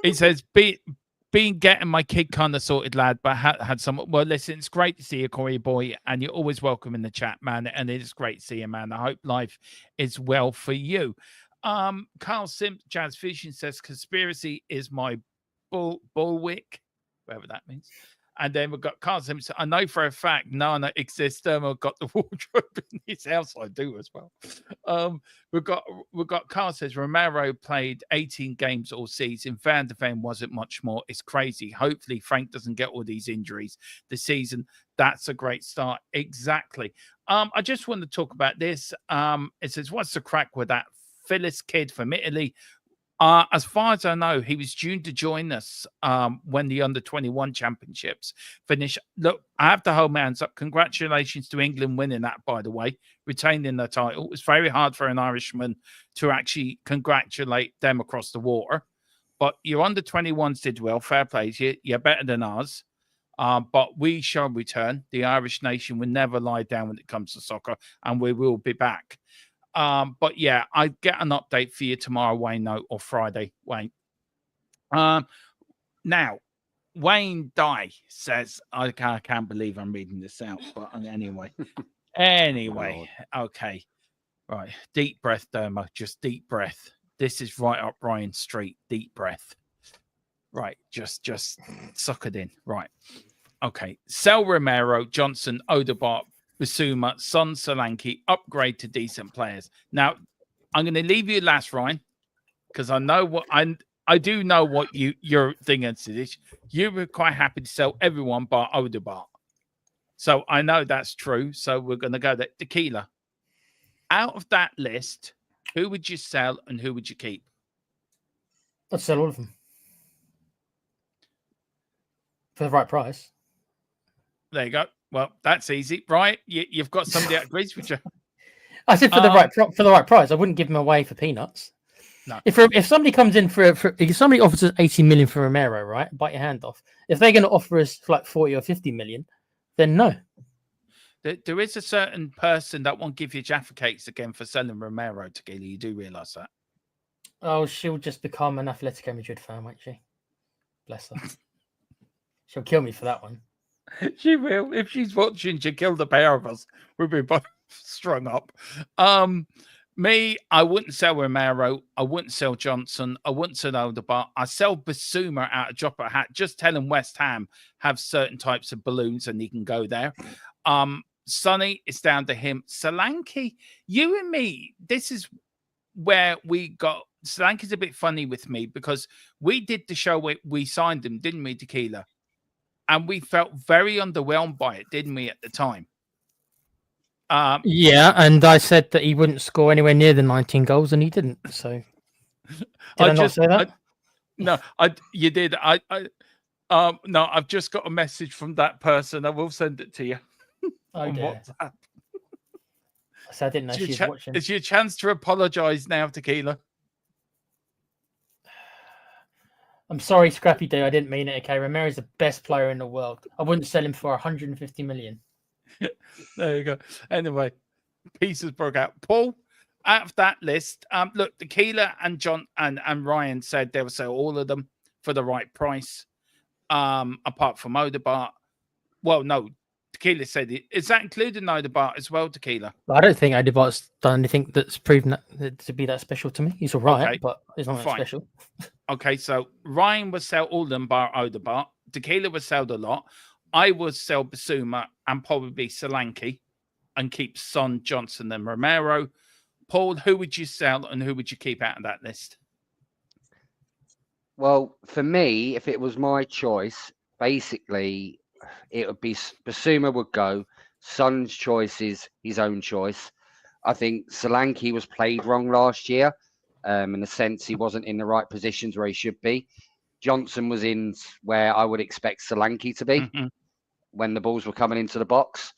He says, being getting my kid kind of sorted, lad, but had some. Well, listen, it's great to see you, Corey boy, and you're always welcome in the chat, man. And it's great to see you, man. I hope life is well for you. Carl Simp, Jazz Vision says, conspiracy is my bulwark, whatever that means. And then we've got Carl Simp. I know for a fact Nana exists. Dermo got the wardrobe in his house. I do as well. We've got Carl says Romero played 18 games all season. Van de Ven wasn't much more. It's crazy. Hopefully Frank doesn't get all these injuries this season. That's a great start. Exactly. I just want to talk about this. It says, what's the crack with that Phyllis kid from Italy? As far as I know, he was due to join us when the under-21 championships finish. Look, I have to hold my hands up. Congratulations to England winning that, by the way, retaining the title. It was very hard for an Irishman to actually congratulate them across the water. But your under-21s did well. Fair play. You're better than us. But we shall return. The Irish nation will never lie down when it comes to soccer, and we will be back. But yeah, I get an update for you tomorrow, Wayne, or Friday, Wayne. Now, Wayne Dye says, I can't believe I'm reading this out, but anyway. Okay. Right. Deep breath, Dermo. Just deep breath. This is right up Ryan Street. Deep breath. Right. Just suck it in. Right. Okay. Sell Romero, Johnson, Odegaard, Bissouma, Son, Solanke, upgrade to decent players. Now, I'm going to leave you last, Ryan, because I know what I do know what you're thinking to this. You were quite happy to sell everyone but Odegaard. So I know that's true. So we're going to go there. Tequila. Out of that list, who would you sell and who would you keep? I'd sell all of them for the right price. There you go. Well, that's easy, right? You've got somebody that agrees with you. I said for the right price. I wouldn't give them away for peanuts. No. If somebody comes in if somebody offers us 80 million for Romero, right? Bite your hand off. If they're going to offer us like 40 or 50 million, then no. There is a certain person that won't give you Jaffa cakes again for selling Romero to Gilly. You do realise that? Oh, she'll just become an Atletico Madrid fan, won't she? Bless her. She'll kill me for that one. She will. If she's watching, she'll kill the pair of us. We'll be both strung up. Me, I wouldn't sell Romero. I wouldn't sell Johnson. I wouldn't sell Odegaard. I sell Bissouma out of drop a hat. Just tell him West Ham have certain types of balloons and he can go there. Sonny, it's down to him. Solanke, you and me, this is where we got. Solanke's a bit funny with me because we did the show where we signed him, didn't we, Tequila? And we felt very underwhelmed by it, didn't we, at the time? Yeah, and I said that he wouldn't score anywhere near the 19 goals, and he didn't. So, I not say that? You did. No, I've just got a message from that person. I will send it to you. On WhatsApp. So I didn't know she was watching. It's your chance to apologise now, Tequila. I'm sorry, Scrappy Doo. I didn't mean it. Okay, Romero's the best player in the world. I wouldn't sell him for 150 million. There you go. Anyway, pieces broke out. Paul, out of that list, look, Tequila and John and Ryan said they will sell all of them for the right price. Apart from Odegaard. Well, no, Tequila said it. Is that including Odegaard as well, Tequila? I don't think Odegaard's done anything that's proven that to be that special to me. He's all right, okay, but he's not that special. Okay, so Ryan would sell all of them bar Odegaard. Tequila would sell a lot. I would sell Bissouma and probably Solanke and keep Son, Johnson, and Romero. Paul, who would you sell and who would you keep out of that list? Well, for me, if it was my choice, basically, it would be Bissouma would go. Son's choice is his own choice. I think Solanke was played wrong last year, in the sense he wasn't in the right positions where he should be. Johnson was in where I would expect Solanke to be when the balls were coming into the box.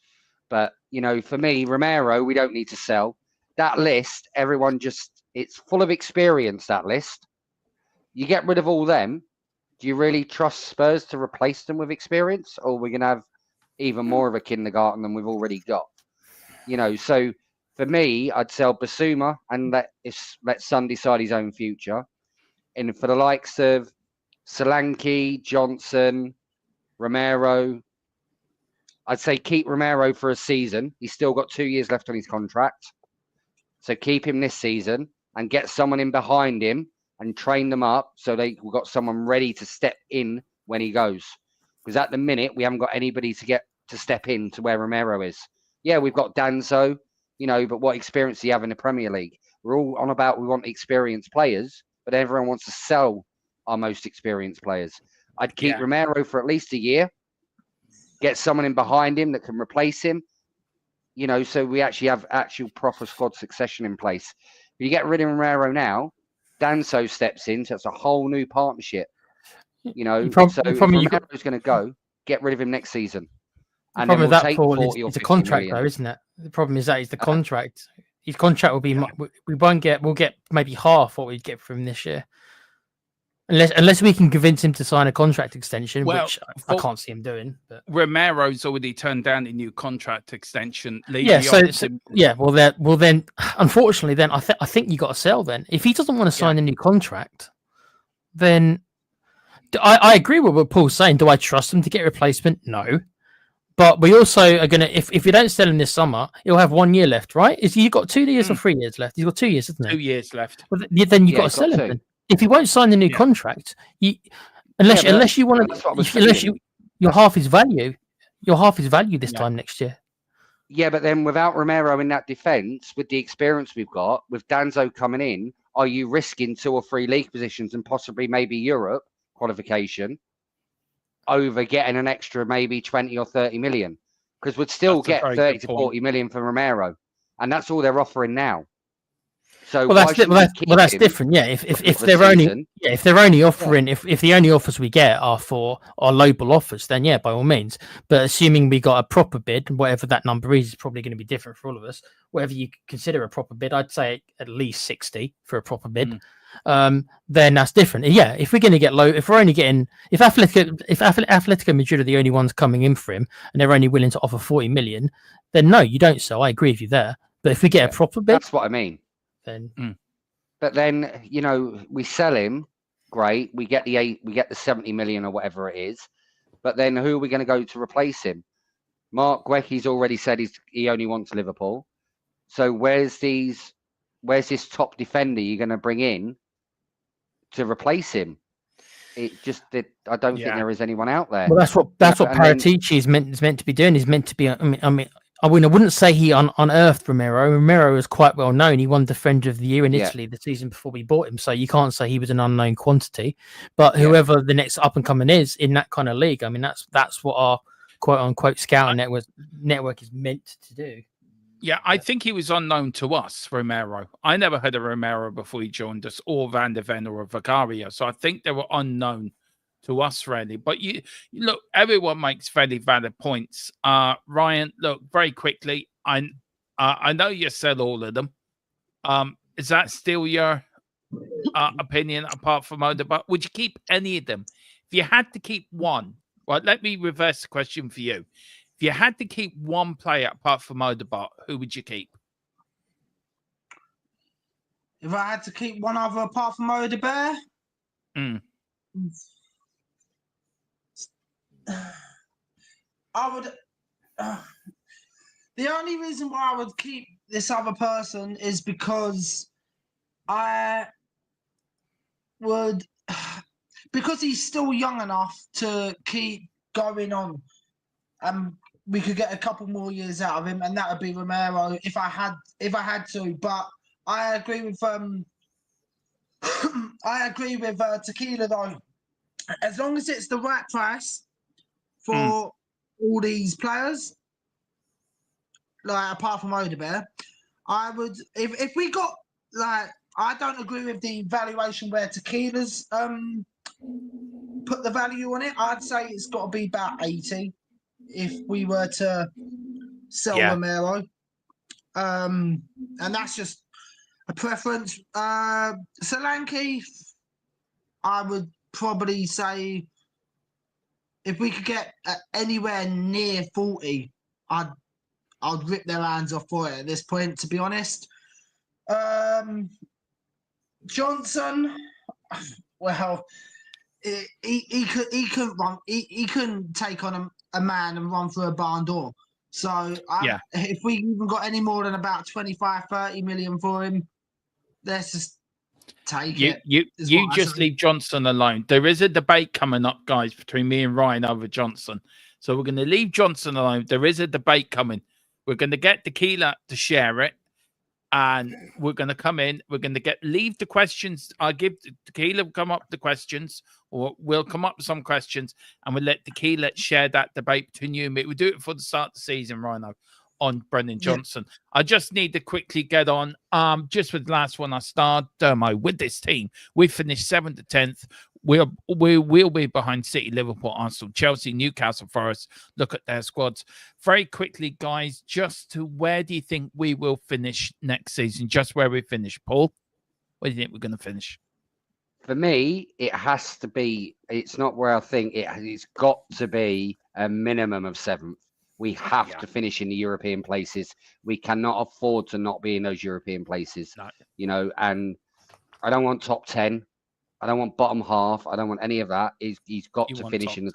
But, you know, for me, Romero, we don't need to sell. That list, everyone it's full of experience, that list. You get rid of all them. Do you really trust Spurs to replace them with experience? Or we're going to have even more of a kindergarten than we've already got? You know, so for me, I'd sell Basuma and let Son decide his own future. And for the likes of Solanke, Johnson, Romero, I'd say keep Romero for a season. He's still got 2 years left on his contract. So keep him this season and get someone in behind him and train them up so we've got someone ready to step in when he goes. Because at the minute, we haven't got anybody to step in to where Romero is. Yeah, we've got Danso, you know, but what experience do you have in the Premier League? We're all on about we want experienced players, but everyone wants to sell our most experienced players. I'd keep Romero for at least a year, get someone in behind him that can replace him, you know, so we actually have actual proper squad succession in place. If you get rid of Romero now, Danso steps in, so it's a whole new partnership. You know, so if Romero's going to go, get rid of him next season. The problem with that, Paul, is the contract, though, isn't it? The problem is that is the contract. His contract will be. We'll get maybe half what we'd get from this year, unless we can convince him to sign a contract extension, which I can't see him doing. But Romero's already turned down a new contract extension. Well, then, unfortunately, then I think you got to sell. Then, if he doesn't want to sign a new contract, then I agree with what Paul's saying. Do I trust him to get a replacement? No. But we also are going to, if you don't sell him this summer, he'll have 1 year left, right? You've got 2 years or 3 years left? He's got 2 years, isn't it? 2 years left. Well, then you've got to sell him. Then. If he won't sign the new contract, unless you want to, you're half his value. You're half his value this time next year. Yeah, but then without Romero in that defence, with the experience we've got, with Danso coming in, are you risking 2 or 3 league positions and possibly maybe Europe qualification over getting an extra maybe 20 or 30 million? Because we'd still get 30 to 40 million from Romero, and that's all they're offering now. So that's different. Yeah, if they're only offering if the only offers we get are lowball offers, then yeah, by all means. But assuming we got a proper bid, whatever that number is probably going to be different for all of us. Whatever you consider a proper bid, I'd say at least 60 for a proper bid. Then that's different. Yeah, if we're going to get low, if Atletico Madrid are the only ones coming in for him and they're only willing to offer 40 million, then no, you don't sell. I agree with you there. But if we get a proper bid, that's what I mean. Then, but then you know we sell him, great. We get the 70 million or whatever it is. But then who are we going to go to replace him? Mark Guecki's already said he only wants Liverpool. So where's this top defender you're going to bring in to replace him? I don't think there is anyone out there. Well, that's what Paratici is meant to be doing. He's meant to be. I wouldn't say he unearthed Romero. Romero is quite well known. He won Defender of the Year in Italy the season before we bought him. So you can't say he was an unknown quantity. But whoever the next up and coming is in that kind of league, I mean, that's what our quote unquote scouting network is meant to do. Yeah, I think he was unknown to us, Romero. I never heard of Romero before he joined us, or Van der Ven or Vicario. So I think they were unknown to us, really. But you look, everyone makes very valid points. Ryan, look, very quickly, I know you said all of them. Is that still your opinion apart from Odegaard? Would you keep any of them? If you had to keep one, right, let me reverse the question for you. If you had to keep one player apart from Odegaard, who would you keep? If I had to keep one other apart from Odegaard? I would. The only reason why I would keep this other person is because because he's still young enough to keep going on. We could get a couple more years out of him, and that would be Romero if I had to. But I agree with Tequila though. As long as it's the right price for all these players, like apart from Odegaard, I would if we got like I don't agree with the valuation where Tequila's put the value on it. I'd say it's got to be about 80 if we were to sell Romero. And that's just a preference. Solanke, I would probably say if we could get anywhere near 40, I'd rip their hands off for it at this point, to be honest. Johnson, well, he couldn't take on a man and run through a barn door. So if we even got any more than about 25-30 million for him, let's just take it. You just leave Johnson alone. There is a debate coming up, guys, between me and Ryan over Johnson. So we're going to leave Johnson alone. There is a debate coming. We're going to get Tequila to share it. And we're going to come in. We're going to leave the questions. I'll give Tequila come up with the questions, or we'll come up with some questions, and we'll let Tequila share that debate between you and me. We'll do it before the start of the season, Rhino, on Brendan Johnson. Yeah. I just need to quickly get on. Just with the last one I started, Dermo, with this team, we finished 7th to 10th. We'll be behind City, Liverpool, Arsenal, Chelsea, Newcastle, Forest. Look at their squads. Very quickly, guys, just to where do you think we will finish next season? Just where we finish, Paul? Where do you think we're going to finish? For me, it has to be, it's not where I think it's got to be a minimum of 7th. We have to finish in the European places. We cannot afford to not be in those European places, and I don't want top 10. I don't want bottom half. I don't want any of that. He's got to finish in the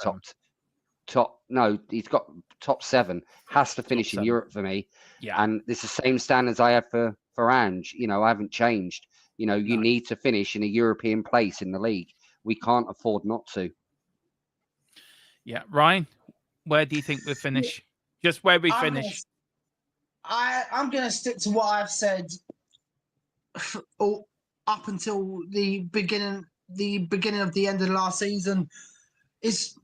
top. No, he's got top 7. Has to finish in Europe for me. Yeah. And it's the same standards I have for Ange. I haven't changed. You need to finish in a European place in the league. We can't afford not to. Yeah, Ryan, where do you think we'll finish? Just where we finish. I'm going to stick to what I've said up until the beginning of the end of the last season. It's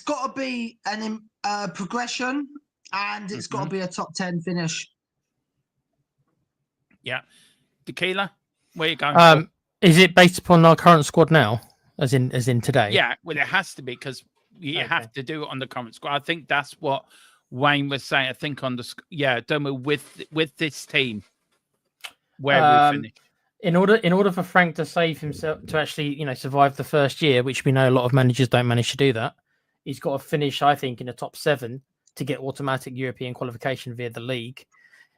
got to be a progression, and it's got to be a top 10 finish. Yeah. Tequila, where you going? Is it based upon our current squad now, as in today? Yeah, well, it has to be, because you have to do it on the current squad. I think that's what Wayne was saying. I think on Domo, with this team, where we finish. In order for Frank to save himself, to actually survive the first year, which we know a lot of managers don't manage to do that, he's got to finish, I think, in the top 7 to get automatic European qualification via the league.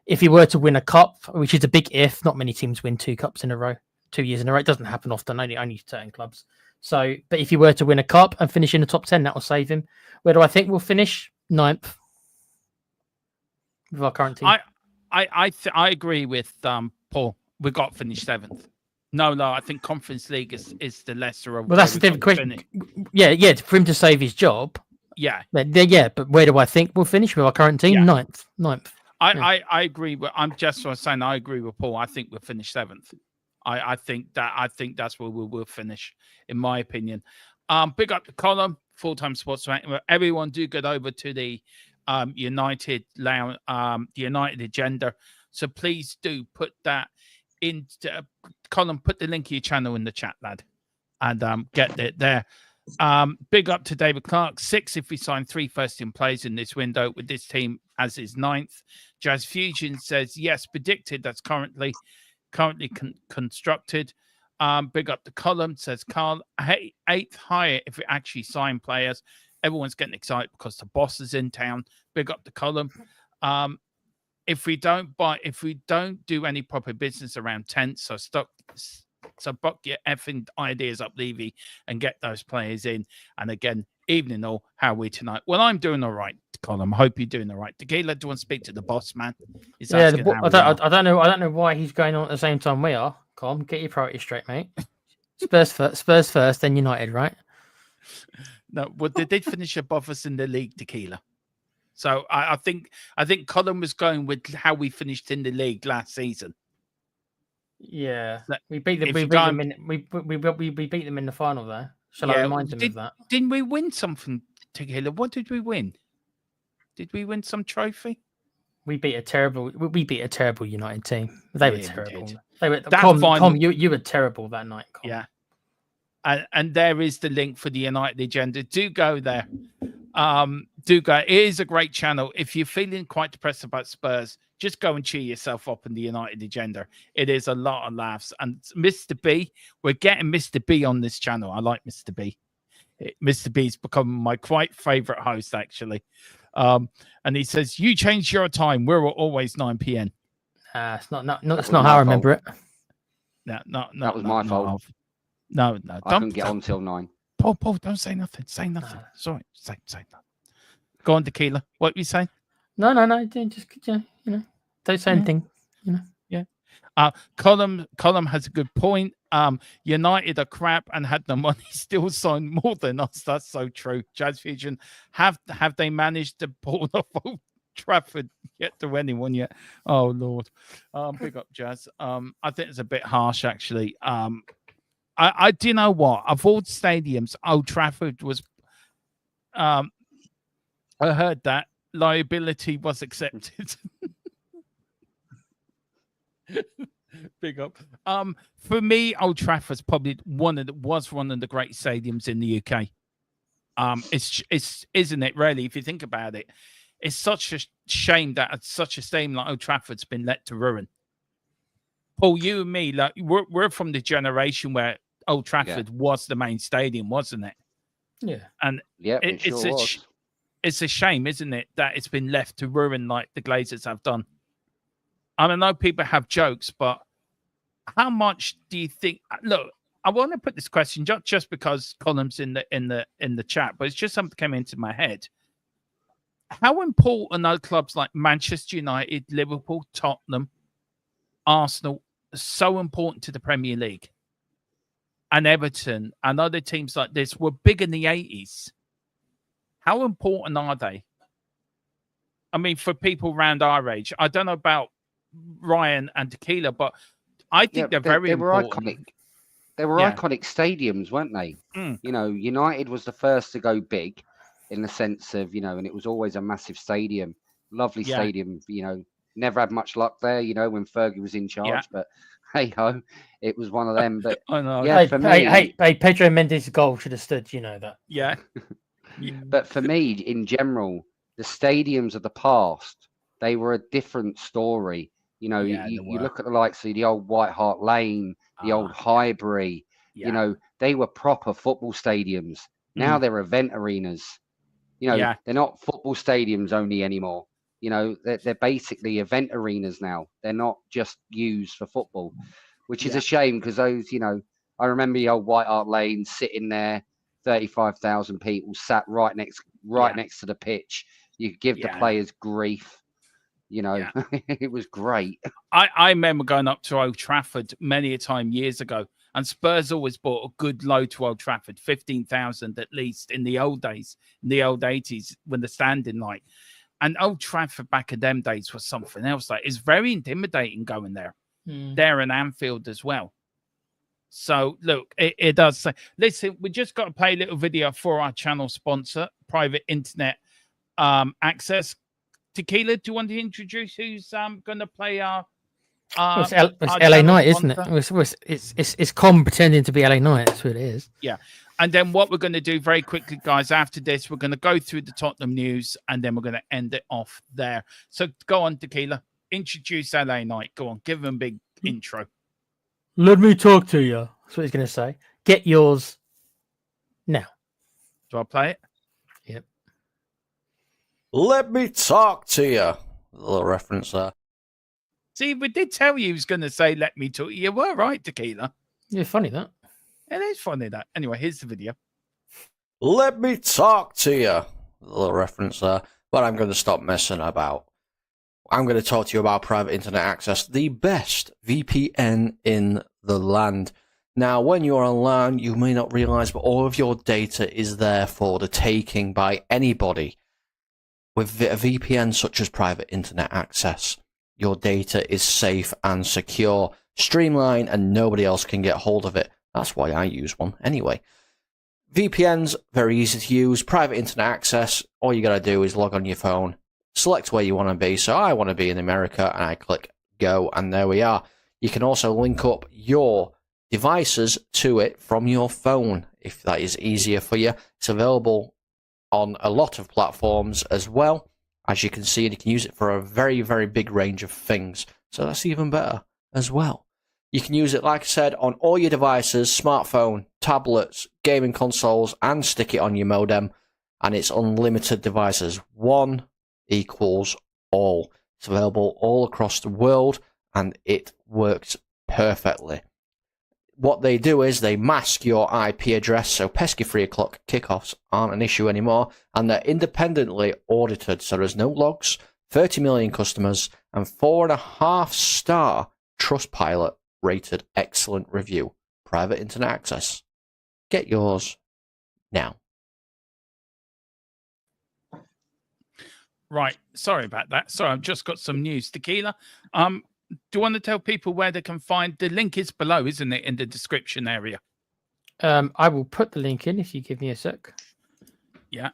If he were to win a cup, which is a big if, not many teams win 2 cups in a row, 2 years in a row. It doesn't happen often, only certain clubs. So, but if he were to win a cup and finish in the top 10, that will save him. Where do I think we'll finish? 9th with our current team. I agree with Paul. We've got to finish 7th. No, I think Conference League is the lesser of. Well, that's the different question. Yeah, for him to save his job. Yeah. But where do I think we'll finish with our current team? 9th. I agree with. I'm just saying. I agree with Paul. I think we'll finish 7th. I think that's where we will finish, in my opinion. Big up the column, full-time sports. Everyone do get over to the United Lounge, the United agenda. So please do put that into column. Put the link of your channel in the chat, lad, and get it there. Big up to David Clark. 6 if we sign 3 first-team players in this window with this team as is 9th. Jazz Fusion says yes, predicted. That's currently constructed. Big up the column, says Carl. 8th higher if we actually sign players. Everyone's getting excited because the boss is in town. Big up the column. If we don't do any proper business around 10th, so buck your effing ideas up, Levy, and get those players in. And again, evening all, how are we tonight? Well, I'm doing all right, Colin. I hope you're doing all right. Tequila, do you want to speak to the boss, man? I don't know why he's going on at the same time we are. Colin, get your priorities straight, mate. Spurs first, then United, right? No, well, they did finish above us in the league, Tequila. So I think Colin was going with how we finished in the league last season. Yeah, we beat them. We beat them in the final there. Shall I remind them of that? Didn't we win something, Tequila? What did we win? Did we win some trophy? We beat a terrible United team. They were Yeah, we terrible. did. They were. That Tom, final- you were terrible that night. Com. Yeah. And there is the link for the United Agenda. Do go there. Do go. It is a great channel. If you're feeling quite depressed about Spurs, just go and cheer yourself up in the United Agenda. It is a lot of laughs. And Mr. B, we're getting Mr. B on this channel. I like Mr. B. Mr. B's become my quite favorite host, actually. And he says, "You changed your time. We're always 9 p.m." It's not how I remember it. No, That was my fault. No. I couldn't get on till 9. Paul, don't say nothing. Say nothing. Sorry, say nothing. Go on, Tequila. What were you saying? No. Just don't say anything. Column has a good point. United are crap and had no money, still signed more than us. That's so true. Jazz Fusion, have they managed to pull off Old Trafford yet to anyone yet? Oh Lord. Big up Jazz. I think it's a bit harsh actually. I do you know what? Of all stadiums, Old Trafford was I heard that liability was accepted. Big up. For me, Old Trafford's probably one of the great stadiums in the UK. It's isn't it really? If you think about it, it's such a shame that such a stadium like Old Trafford's been let to ruin. Paul, you and me, like we're from the generation where Old Trafford was the main stadium, wasn't it? Yeah. And it's a shame, isn't it, that it's been left to ruin like the Glazers have done. I know people have jokes, but how much do you think? Look, I want to put this question just because Column's in the chat, but it's just something that came into my head. How important are clubs like Manchester United, Liverpool, Tottenham, Arsenal so important to the Premier League? And Everton and other teams like this were big in the 80s. How important are they? I mean, for people around our age, I don't know about Ryan and Tequila, but I think they're very important. Iconic. They were iconic stadiums, weren't they? You know, United was the first to go big in the sense of, and it was always a massive stadium, lovely stadium, never had much luck there, when Fergie was in charge, but hey ho, it was one of them. But I know. Hey, Pedro Mendes' goal should have stood, that. Yeah. But for me, in general, the stadiums of the past, they were a different story. You look at the likes of the old White Hart Lane, the old Highbury, they were proper football stadiums. Now they're event arenas. They're not football stadiums only anymore. They're basically event arenas now. They're not just used for football, which is a shame because those, I remember the old White Hart Lane sitting there, 35,000 people sat right next to the pitch. You could give the players grief. It was great. I remember going up to Old Trafford many a time years ago, and Spurs always bought a good load to Old Trafford, 15,000 at least in the old days, in the old 80s when the standing like. And Old Trafford back in them days was something else. Like it's very intimidating going there. There in Anfield as well. So look, it does say, listen, we just got to play a little video for our channel sponsor, Private Internet Access. Tequila, do you want to introduce who's going to play our? It's LA Knight, isn't it? It's Com pretending to be LA Knight. That's what it is. Yeah, and then what we're going to do very quickly, guys. After this, we're going to go through the Tottenham news, and then we're going to end it off there. So go on, Tequila. Introduce LA Knight. Go on, give him a big intro. Let me talk to you. That's what he's going to say. Get yours now. Do I play it? Yep. Let me talk to you. A little reference there. See, we did tell you he was going to say, let me talk. You were right, Tequila. Yeah, funny that. It is funny that. Anyway, here's the video. Let me talk to you. A little reference there. But I'm going to stop messing about. I'm going to talk to you about Private Internet Access, the best VPN in the land. Now, when you're online, you may not realize, but all of your data is there for the taking by anybody. With a VPN such as Private Internet Access, your data is safe and secure, streamlined, and nobody else can get hold of it. That's why I use one anyway. VPN's very easy to use. Private Internet Access, all you got to do is log on your phone, select where you want to be. So I want to be in America, and I click go, and there we are. You can also link up your devices to it from your phone if that is easier for you. It's available on a lot of platforms as well, as you can see, and you can use it for a very, very big range of things. So that's even better as well. You can use it, like I said, on all your devices, smartphone, tablets, gaming consoles, and stick it on your modem, and it's unlimited devices. One equals all. It's available all across the world, and it works perfectly. What they do is they mask your IP address, so pesky 3 o'clock kickoffs aren't an issue anymore, and they're independently audited, so there's no logs, 30 million customers, and 4.5-star Trustpilot rated excellent review. Private internet access. Get yours now. Right. Sorry about that. Sorry, I've just got some news. Tequila. Do you want to tell people where they can find the link? Is below, isn't it, in the description area? I will put the link in if you give me a sec. Yeah.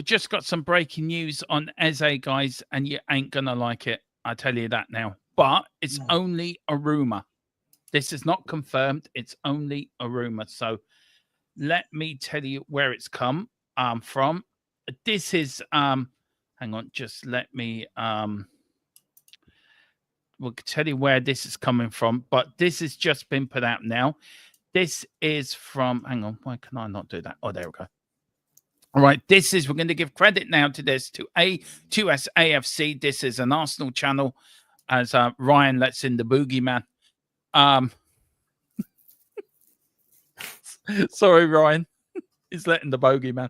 Just got some breaking news on Eze, guys, and you ain't gonna like it. I tell you that now. But it's only a rumor. This is not confirmed. It's only a rumor. So let me tell you where it's come from. This is hang on, just let me we'll tell you where this is coming from, but this has just been put out now. This is from, hang on, why can I not do that? Oh, there we go. All right, this is, we're going to give credit now to this, to AFC. This is an Arsenal channel, as Ryan lets in the boogeyman. Sorry, Ryan. He's letting the bogeyman.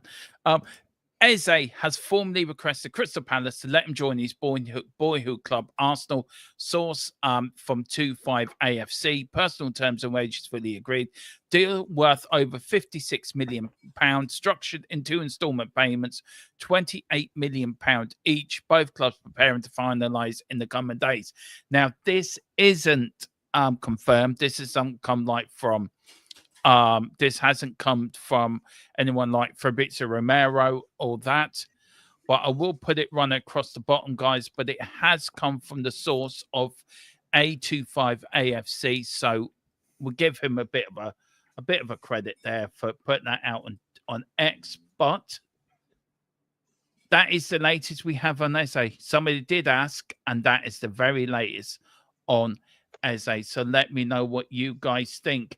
Eze has formally requested Crystal Palace to let him join his boyhood club, Arsenal. Source from 25 AFC. Personal terms and wages fully agreed. Deal worth over £56 million, structured in 2 instalment payments, £28 million each. Both clubs preparing to finalise in the coming days. Now, this isn't confirmed. This has come like from... this hasn't come from anyone like Fabrizio Romero or that, but I will put it run across the bottom, guys. But it has come from the source of A25 AFC, so we'll give him a bit of a credit there for putting that out on X. But that is the latest we have on Eze. Somebody did ask, and that is the very latest on Eze. So let me know what you guys think.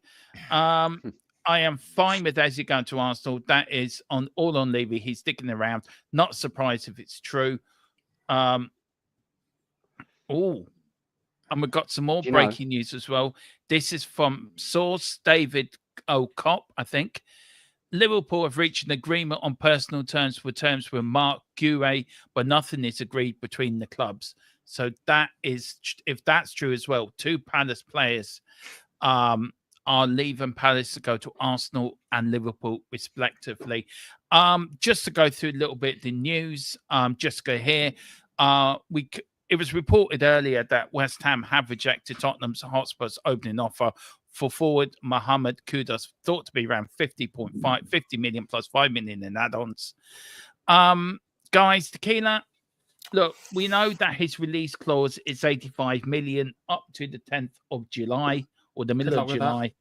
I am fine with Eze going to Arsenal. That is on Levy. He's sticking around. Not surprised if it's true. And we've got some more breaking news as well. This is from source David O'Cop, I think. Liverpool have reached an agreement on personal terms with Mark Guay, but nothing is agreed between the clubs. So that is, if that's true as well, 2 Palace players are leaving Palace to go to Arsenal and Liverpool respectively. Just to go through a little bit the news, just go here. It was reported earlier that West Ham have rejected Tottenham's Hotspur's opening offer for forward Mohamed Kudus, thought to be around 50 million plus 5 million in add-ons. Guys, Tequila, look, we know that his release clause is 85 million up to the 10th of July or the middle of July.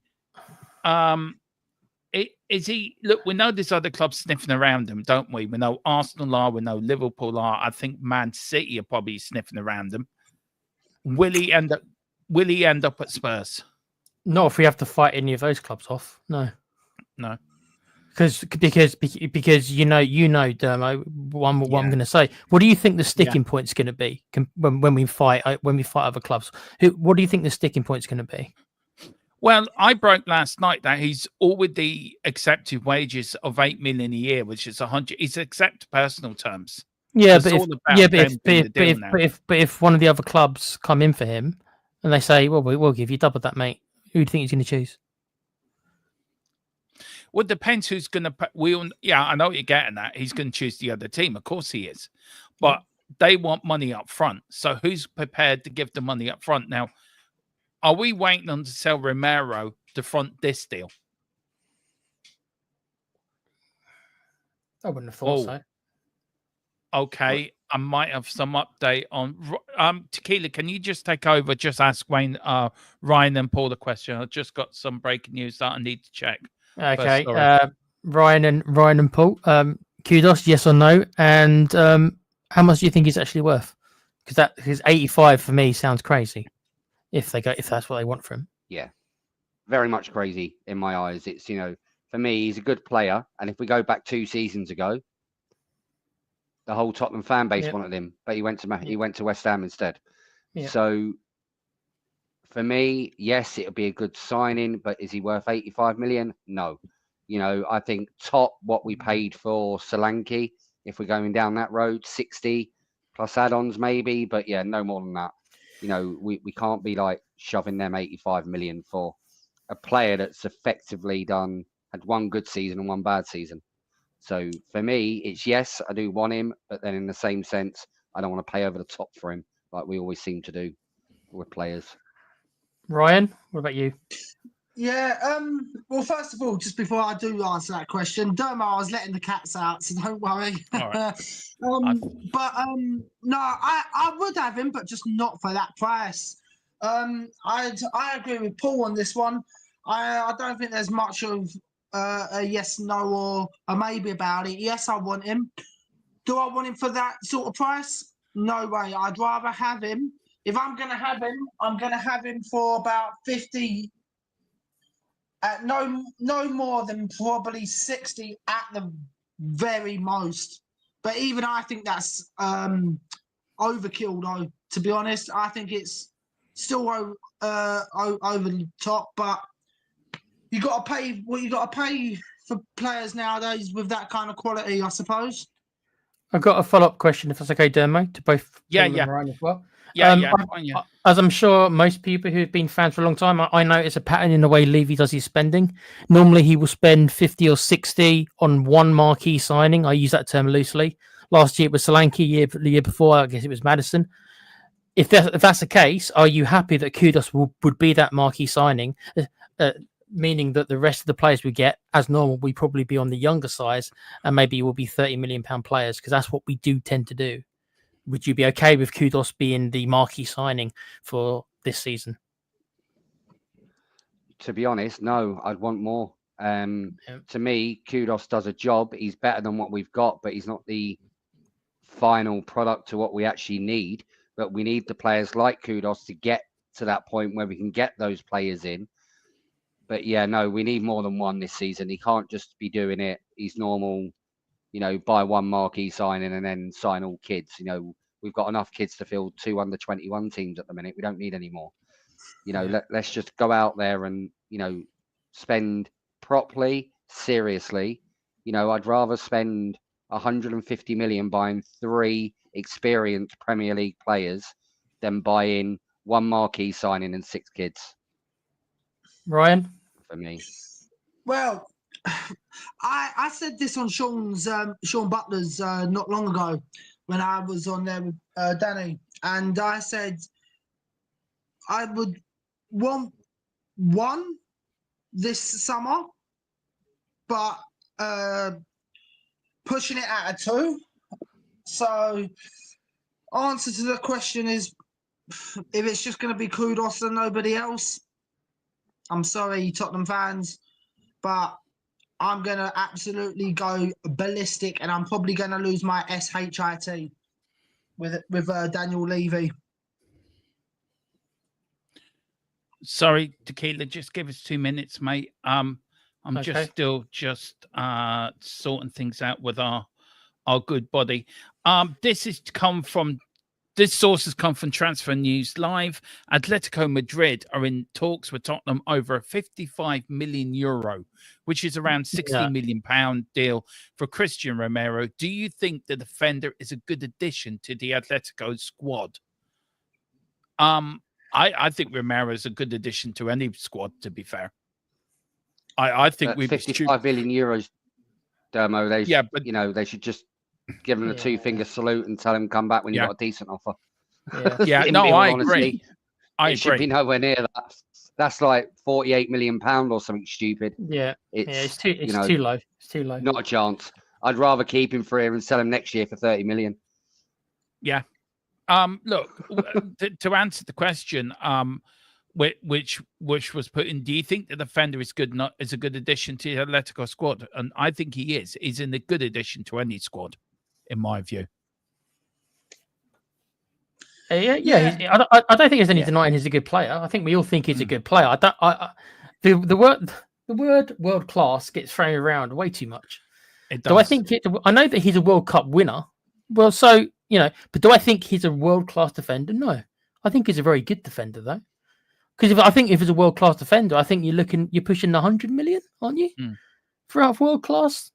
Is he? Look, we know there's other clubs sniffing around him, don't we? We know Arsenal are, we know Liverpool are. I think Man City are probably sniffing around him. Will he end up at Spurs? Not if we have to fight any of those clubs off. No. Because you know, Dermo. What I'm going to say. What do you think the sticking point's going to be when we fight other clubs? What do you think the sticking point's going to be? Well, I broke last night that he's all with the accepted wages of 8 million a year, which is 100. He's accept personal terms. Yeah, but if one of the other clubs come in for him and they say, "Well, we'll give you double that, mate," who do you think he's going to choose? Well, it depends who's going to. I know what you're getting at. He's going to choose the other team. Of course he is. But they want money up front. So who's prepared to give the money up front? Now, are we waiting on to sell Romero to front this deal? I wouldn't have thought so. Okay. I might have some update on Tequila. Can you just take over? Just ask Wayne, Ryan, and Paul the question. I've just got some breaking news that I need to check. Okay, First, Ryan and Paul. Kudos, yes or no? And how much do you think he's actually worth? Because 85 for me sounds crazy. If that's what they want from him. Yeah, very much crazy in my eyes. It's, for me, he's a good player. And if we go back 2 seasons ago, the whole Tottenham fan base wanted him, but he went to West Ham instead. Yep. So for me, yes, it'll be a good signing, but is he worth 85 million? No. I think top what we paid for Solanke, if we're going down that road, 60 plus add-ons maybe, but yeah, no more than that. We can't be like shoving them 85 million for a player that's effectively had 1 good season and 1 bad season. So for me, it's yes, I do want him, but then in the same sense, I don't want to pay over the top for him like we always seem to do with players. Ryan, what about you? Yeah, well, first of all, just before I do answer that question, Dermo, I was letting the cats out, so don't worry. All right. No, I would have him, but just not for that price. I agree with Paul on this one. I don't think there's much of a yes, no, or a maybe about it. Yes, I want him. Do I want him for that sort of price? No way. I'd rather have him. If I'm going to have him, I'm going to have him for about 50. At no more than probably 60 at the very most. But even I think that's overkill, though. To be honest, I think it's still over the top. But you got to pay what you got to pay for players nowadays with that kind of quality, I suppose. I've got a follow-up question, if that's okay, Dermo, to both Paul and Ryan as well. As I'm sure most people who've been fans for a long time, I notice a pattern in the way Levy does his spending. Normally, he will spend 50 or 60 on one marquee signing. I use that term loosely. Last year it was Solanke. The year before, I guess it was Maddison. If that's the case, are you happy that Kudos would be that marquee signing? Meaning that the rest of the players we get, as normal, we probably be on the younger size, and maybe will be £30 million players, because that's what we do tend to do. Would you be okay with Kudos being the marquee signing for this season? To be honest, no, I'd want more. To me, Kudos does a job. He's better than what we've got, but he's not the final product to what we actually need. But we need the players like Kudos to get to that point where we can get those players in. But yeah, no, we need more than one this season. He can't just be doing it. He's normal, buy one marquee signing and then sign all kids. We've got enough kids to field 2 under-21 teams at the minute. We don't need any more. Let's just go out there and, spend properly, seriously. I'd rather spend 150 million buying 3 experienced Premier League players than buying 1 marquee signing and 6 kids. Ryan? For me. Well, I said this on Sean Butler's not long ago when I was on there with Danny, and I said I would want 1 this summer, but pushing it at a 2. So answer to the question is, if it's just going to be Kudos and nobody else, I'm sorry, Tottenham fans, but I'm going to absolutely go ballistic, and I'm probably going to lose my SHIT with Daniel Levy. Sorry, Tequila, just give us 2 minutes, mate. I'm okay. just sorting things out with our good buddy. This source has come from Transfer News Live. Atletico Madrid are in talks with Tottenham over a €55 million, which is around £60 million deal for Christian Romero. Do you think the defender is a good addition to the Atletico squad? I think Romero is a good addition to any squad, to be fair. I think we'd 55 million euros, Dermo. They should just give him a 2-finger salute and tell him come back when you've got a decent offer. I agree. It should be nowhere near that. That's like £48 million or something stupid. It's too low. It's too low. Not a chance. I'd rather keep him for here and sell him next year for 30 million. Yeah. Look, to answer the question, which was put in, do you think the defender is good? Not is a good addition to the Atletico squad? And I think he is. He's in a good addition to any squad, in my view. I don't think there's any denying he's a good player. I think we all think he's a good player. The word world class gets thrown around way too much. Do I think I know that he's a World Cup winner. Well, so but do I think he's a world class defender? No, I think he's a very good defender though. Because I think if he's a world class defender, I think you're pushing the 100 million, aren't you? For a world class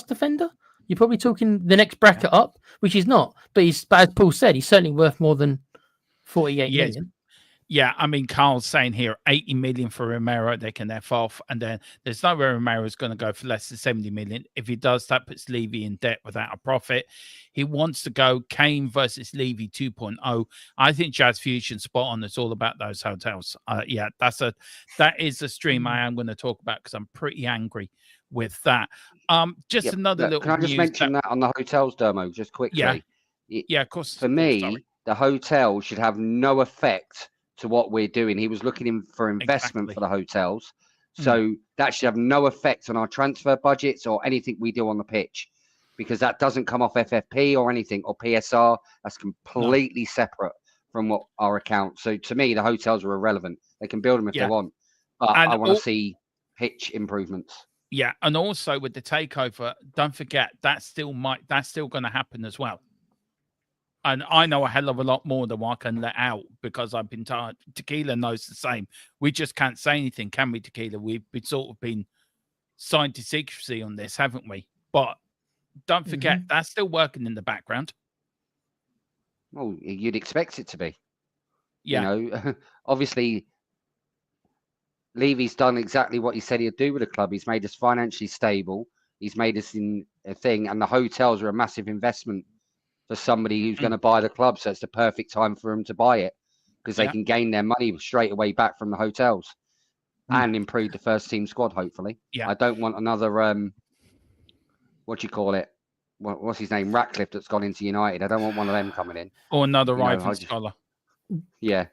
defender, you're probably talking the next bracket up, which he's not. But as Paul said, he's certainly worth more than 48 million. Yeah, I mean, Carl's saying here 80 million for Romero, they can F off. And then there's no way Romero's going to go for less than 70 million. If he does, that puts Levy in debt without a profit. He wants to go Kane versus Levy 2.0. I think Jazz Fusion spot on. It's all about those hotels. That is a stream I am going to talk about because I'm pretty angry with that. Another little. Can I just mention that on the hotels, Dermo, just quickly? Yeah, of course. For me, the hotel should have no effect to what we're doing. He was looking for investment for the hotels. So that should have no effect on our transfer budgets or anything we do on the pitch, because that doesn't come off FFP or anything or PSR. That's completely separate from what our account. So to me, the hotels are irrelevant. They can build them if they want, but I want to see pitch improvements. Yeah, and also with the takeover, don't forget that's still going to happen as well. And I know a hell of a lot more than what I can let out because I've been told. Tequila knows the same. We just can't say anything, can we, Tequila? We've been signed to secrecy on this, haven't we? But don't forget, that's still working in the background. Well, you'd expect it to be. Yeah. Obviously, Levy's done exactly what he said he'd do with the club. He's made us financially stable. He's made us in a thing. And the hotels are a massive investment for somebody who's going to buy the club. So it's the perfect time for them to buy it because they can gain their money straight away back from the hotels and improve the first team squad, hopefully. Yeah. I don't want another, what do you call it? What's his name? Ratcliffe that's gone into United. I don't want one of them coming in. Or another Ivan Scholar. Yeah.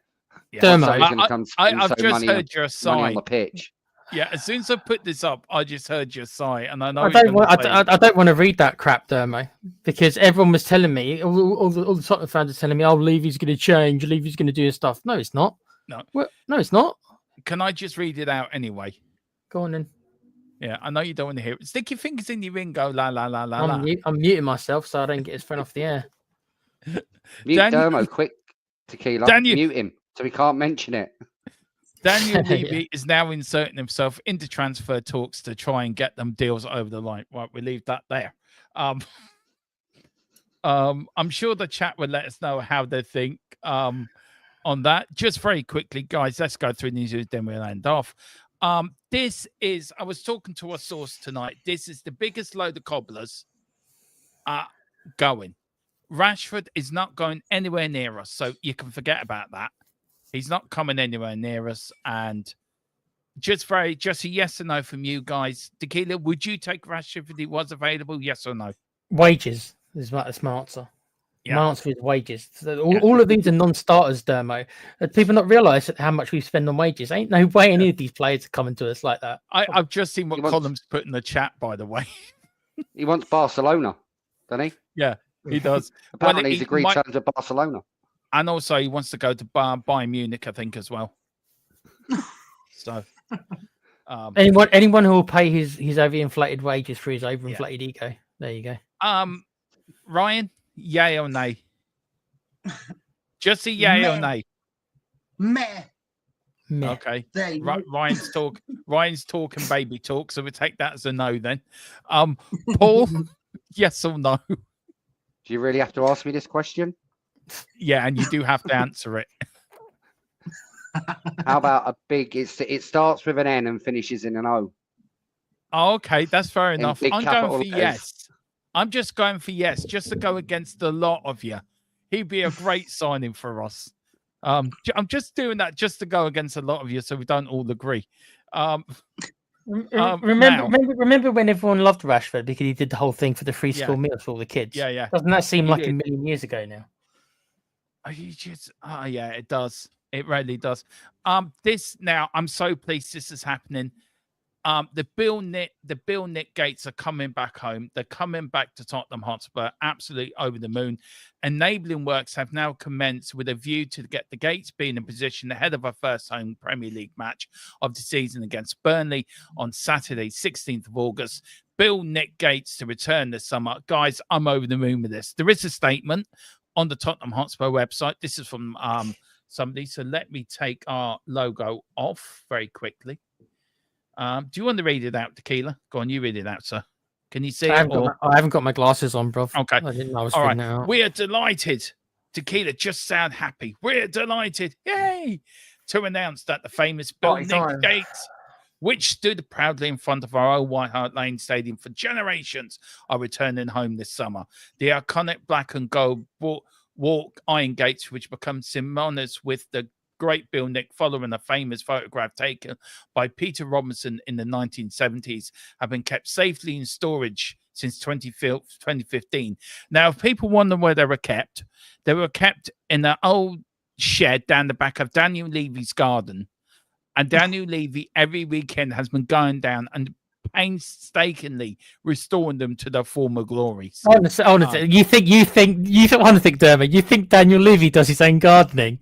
Dermo, I've just heard your sigh on the pitch. Yeah, as soon as I put this up, I just heard your sigh, and I know I don't want to read that crap, Dermo, because everyone was telling me, all the Tottenham fans are telling me, "Oh, Levy's going to change, Levy's going to do his stuff." No, it's not. No, no, it's not. Can I just read it out anyway? Go on then. Yeah, I know you don't want to hear it. Stick your fingers in your ring, go la la la la. I'm muting myself so I don't get his friend off the air. Mute Dermo, quick, Tequila. Mute him so we can't mention it. Daniel Levy is now inserting himself into transfer talks to try and get them deals over the line. Right, we leave that there. I'm sure the chat will let us know how they think on that. Just very quickly, guys, let's go through these news, then we'll end off. I was talking to a source tonight. This is the biggest load of cobblers going. Rashford is not going anywhere near us, so you can forget about that. He's not coming anywhere near us. And just a yes or no from you guys. Tequila, would you take Rashford if he was available? Yes or no? Wages is my answer. Yeah. My answer is wages. So all of these are non-starters, Dermo. People not realise how much we spend on wages. Ain't no way any of these players are coming to us like that. I've just seen what Column's put in the chat, by the way. He wants Barcelona, doesn't he? Yeah, he does. Apparently he's agreed terms of Barcelona. And also, he wants to go to Bayern Munich, I think, as well. So, anyone who will pay his overinflated wages for his overinflated ego. There you go. Ryan, yay or nay? Just a yay or nay. Meh. Okay. Ryan's talking baby talk, so we take that as a no then. Paul, yes or no? Do you really have to ask me this question? Yeah, and you do have to answer it. How about a big? It starts with an N and finishes in an O. Oh, okay, that's fair enough. I'm going for letters. yes. I'm just going for yes, just to go against a lot of you. He'd be a great signing for us. I'm just doing that just to go against a lot of you, so we don't all agree. Remember when everyone loved Rashford because he did the whole thing for the free Yeah. school meals for all the kids? Yeah. Doesn't that seem He like did. a million years ago now? Yeah, it does. It really does. This now, I'm so pleased this is happening. The Bill Nick Gates are coming back home. They're coming back to Tottenham Hotspur, absolutely over the moon. Enabling works have now commenced with a view to get the Gates being in position ahead of our first home Premier League match of the season against Burnley on Saturday, 16th of August. Bill Nick Gates to return this summer. Guys, I'm over the moon with this. There is a statement on the Tottenham Hotspur website. This is from somebody. So let me take our logo off very quickly. Do you want to read it out, Tequila? Go on, you read it out, sir. Can you see I it? haven't got my glasses on, bro. Okay. I didn't know I was All figuring right. that out. We are delighted. Tequila, just sound happy. We're delighted. Yay! To announce that the famous Bill Nick Gates, which stood proudly in front of our old White Hart Lane Stadium for generations, are returning home this summer. The iconic black and gold walk iron gates, which become synonymous with the great Bill Nick, following a famous photograph taken by Peter Robinson in the 1970s, have been kept safely in storage since 2015. Now, if people wonder where they were kept in an old shed down the back of Daniel Levy's garden. And Daniel Levy every weekend has been going down and painstakingly restoring them to their former glories. Honestly, you think, Dermot, you think Daniel Levy does his own gardening?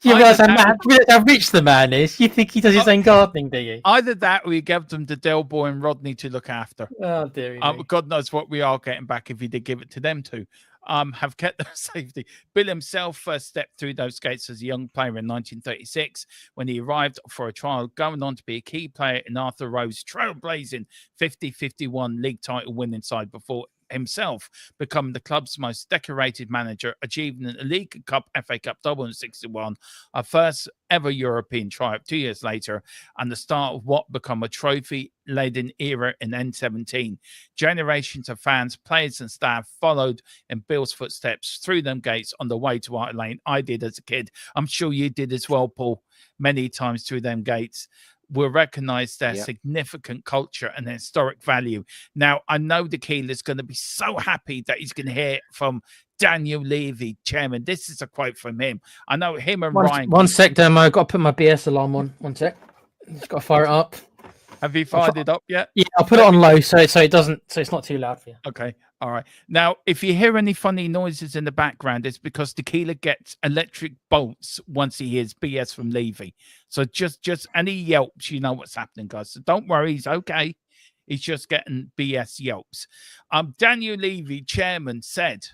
You realize how rich the man is? You think he does his own gardening, do you? Either that or you give them to Del Boy and Rodney to look after. Oh, dear. God knows what we are getting back if he did give it to them too. Have kept their safety. Bill himself first stepped through those gates as a young player in 1936 when he arrived for a trial, going on to be a key player in Arthur Rowe's trailblazing 50-51 league title winning side before himself becoming the club's most decorated manager, achieving a League Cup, FA Cup double in 61, a first ever European triumph 2 years later, and the start of what become a trophy-laden era in N17. Generations of fans, players and staff followed in Bill's footsteps through them gates on the way to White Lane. I did as a kid. I'm sure you did as well, Paul, many times through them gates. Will recognise their significant culture and historic value. Now, I know Tequila is going to be so happy that he's going to hear from Daniel Levy, chairman. This is a quote from him. I know him and Ryan. One sec, Demo. I've got to put my BS alarm on. One sec. Just got to fire it up. Have you fired it up yet? Yeah, I'll put it on low so it's not too loud for you. Okay. All right. Now, if you hear any funny noises in the background, it's because Tequila gets electric bolts once he hears BS from Levy. So just any yelps, you know what's happening, guys. So don't worry, he's okay. He's just getting BS yelps. Daniel Levy, chairman, said,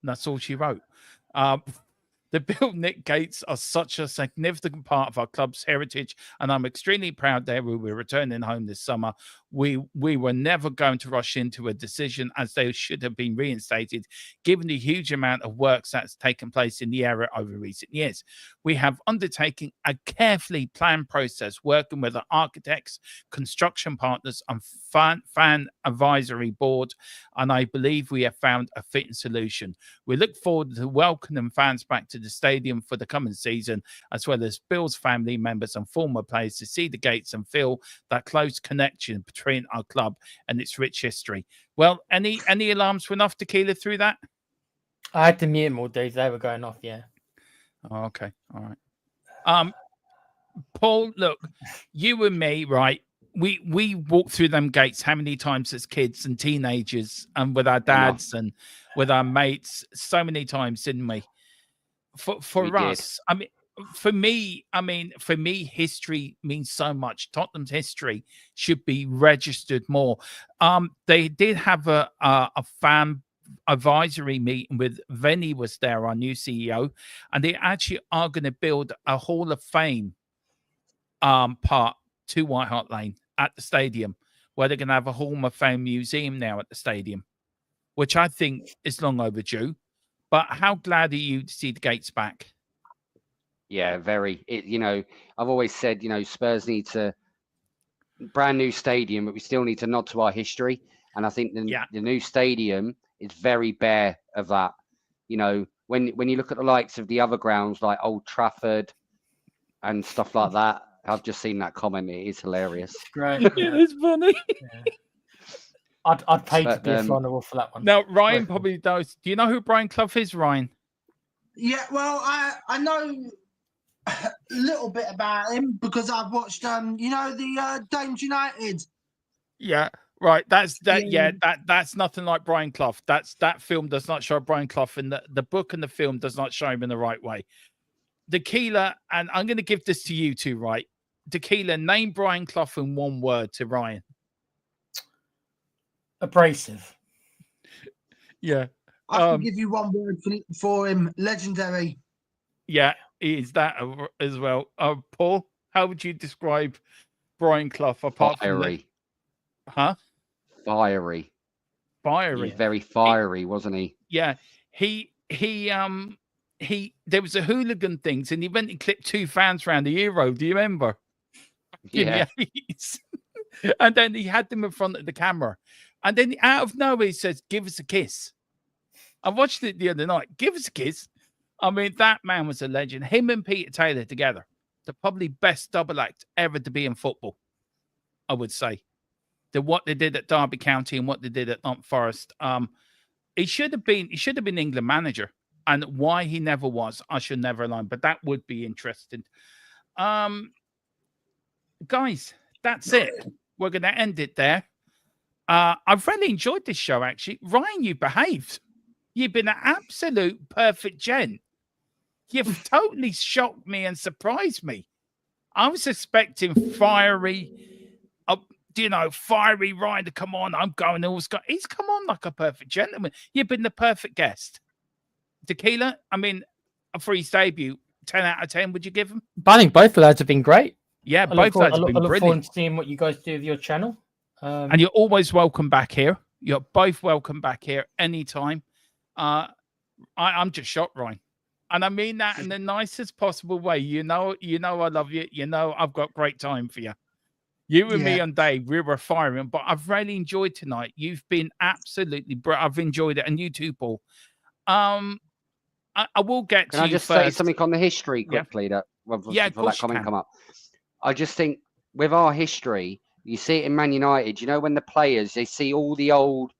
and that's all she wrote. The Bill Nick Gates are such a significant part of our club's heritage, and I'm extremely proud that we were returning home this summer. We were never going to rush into a decision as they should have been reinstated, given the huge amount of work that's taken place in the area over recent years. We have undertaken a carefully planned process, working with our architects, construction partners, and fan advisory board, and I believe we have found a fitting solution. We look forward to welcoming fans back to the stadium for the coming season, as well as Bill's family members and former players to see the gates and feel that close connection between our club and its rich history. Well, any alarms went off, Tequila, through that? I had to mute them all, Dave. They were going off, yeah. Oh, okay. All right. Paul, look, you and me, right? We walked through them gates how many times as kids and teenagers and with our dads and with our mates so many times, didn't we? For us, I mean, for me, history means so much. Tottenham's history should be registered more. They did have a fan advisory meeting with Venny was there, our new CEO, and they actually are going to build a Hall of Fame part to White Hart Lane at the stadium, where they're going to have a Hall of Fame museum now at the stadium, which I think is long overdue. But how glad are you to see the gates back? Yeah, very. I've always said, Spurs need a brand new stadium, but we still need to nod to our history. And I think the new stadium is very bare of that. When you look at the likes of the other grounds like Old Trafford and stuff like that, I've just seen that comment. It is hilarious. It's great. It Yeah. is funny. Yeah. I'd pay to But, be a fly on the wall for that one. Now, Ryan Right. probably knows. Do you know who Brian Clough is, Ryan? Yeah, well, I know a little bit about him because I've watched the Dames United. Yeah, right. That's that. Yeah. That's nothing like Brian Clough. That film does not show Brian Clough, and the book and the film does not show him in the right way. Tequila, and I'm going to give this to you two, right? Tequila, name Brian Clough in one word to Ryan. Abrasive. Yeah. I can give you one word for him: legendary. Yeah, is that as well. Paul, how would you describe Brian Clough apart Fiery. from Fiery. He fiery? was very fiery, wasn't he? Yeah, he there was a hooligan things, and he went and clipped 2 fans around the Euro. Do you remember? Yeah. And then he had them in front of the camera, and then out of nowhere he says, "Give us a kiss." I watched it the other night. Give us a kiss. I mean, that man was a legend. Him and Peter Taylor together, the probably best double act ever to be in football, I would say. What they did at Derby County and what they did at Nottingham Forest. He should have been England manager, and why he never was, I should never learn. But that would be interesting. Guys, that's it. We're going to end it there. I've really enjoyed this show, actually. Ryan, you behaved. You've been an absolute perfect gent. You've totally shocked me and surprised me. I was expecting fiery Ryan to come on. I'm going. He's come on like a perfect gentleman. You've been the perfect guest. Tequila, I mean, for his debut, 10 out of 10, would you give him? I think both the lads have been great. Yeah, both lads have been I look forward brilliant. to seeing what you guys do with your channel. And you're always welcome back here. You're both welcome back here anytime. I'm just shocked, Ryan. And I mean that in the nicest possible way. You know I love you. You know I've got great time for you. You and me on Dave, we were firing, but I've really enjoyed tonight. You've been absolutely I've enjoyed it, and you too, Paul. I will get Can to I you just first. say something on the history quickly of before course that comment you come up? I just think with our history, you see it in Man United. You know, when the players they see all the old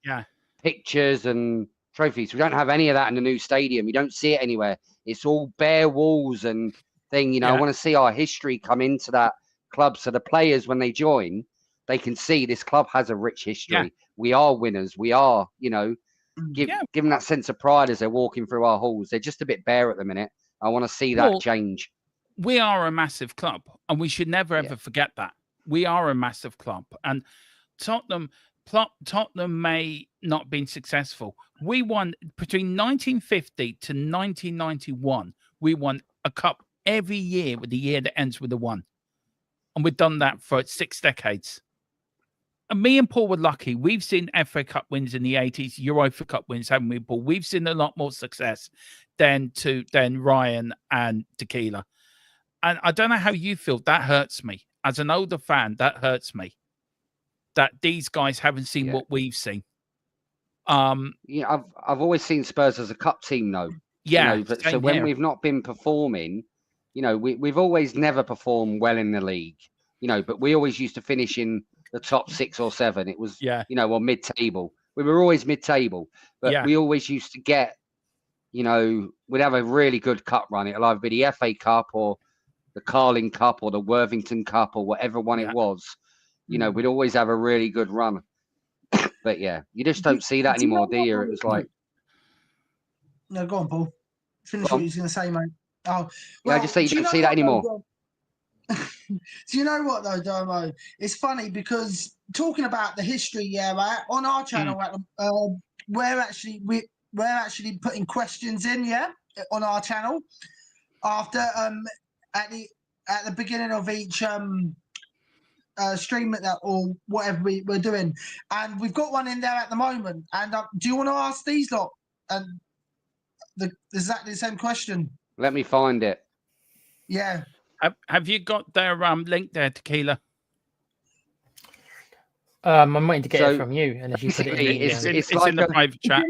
pictures and trophies. We don't have any of that in the new stadium. You don't see it anywhere. It's all bare walls and thing. You know, I want to see our history come into that club, so the players when they join, they can see this club has a rich history. Yeah. We are winners. We are, give them that sense of pride as they're walking through our halls. They're just a bit bare at the minute. I want to see that change. We are a massive club, and we should never ever forget that. We are a massive club, and Tottenham may not have been successful. We won between 1950 to 1991. We won a cup every year with the year that ends with a 1. And we've done that for 6 decades. And me and Paul were lucky. We've seen FA Cup wins in the 80s, Europa Cup wins, haven't we, Paul? We've seen a lot more success than Ryan and Tequila. And I don't know how you feel. That hurts me. As an older fan, that hurts me. That these guys haven't seen what we've seen. I've always seen spurs as a cup team, though. Yeah. But so when we've not been performing, we've always never performed well in the league. But we always used to finish in the top 6 or 7. It was or mid-table. We were always mid-table, but we always used to get, we'd have a really good cup run. It'll either be the FA Cup or the Carling Cup or the Worthington Cup or whatever one it was. We'd always have a really good run. But you just don't see that anymore, do you? It was like, no, go on, Paul. Finish what you was going to say, mate. Oh, well, I just say you don't see that anymore. Do you know what though, Domo? It's funny because talking about the history, right? On our channel, we're actually putting questions in, on our channel after at the beginning of each stream that or whatever we're doing, and we've got one in there at the moment. And do you want to ask these lot and exactly the same question? Let me find it. Yeah. Have you got their link there, Tequila? I'm waiting to get it from you, and as you put it in, it's like in the private chat.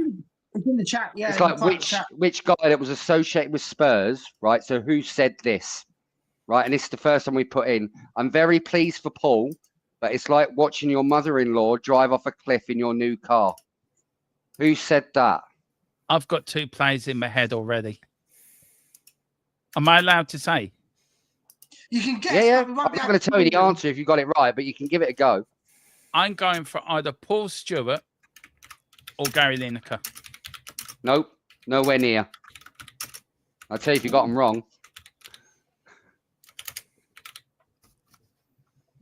It's in the chat, yeah. It's like which guy that was associated with Spurs, right? So who said this? right? And this is the first one we put in. I'm very pleased for Paul, but it's like watching your mother-in-law drive off a cliff in your new car. Who said that? I've got 2 players in my head already. Am I allowed to say? You can guess. Yeah. But we I'm won't not be going to tell you the answer if you got it right, but you can give it a go. I'm going for either Paul Stewart or Gary Lineker. Nope, nowhere near. I'll tell you if you got them wrong.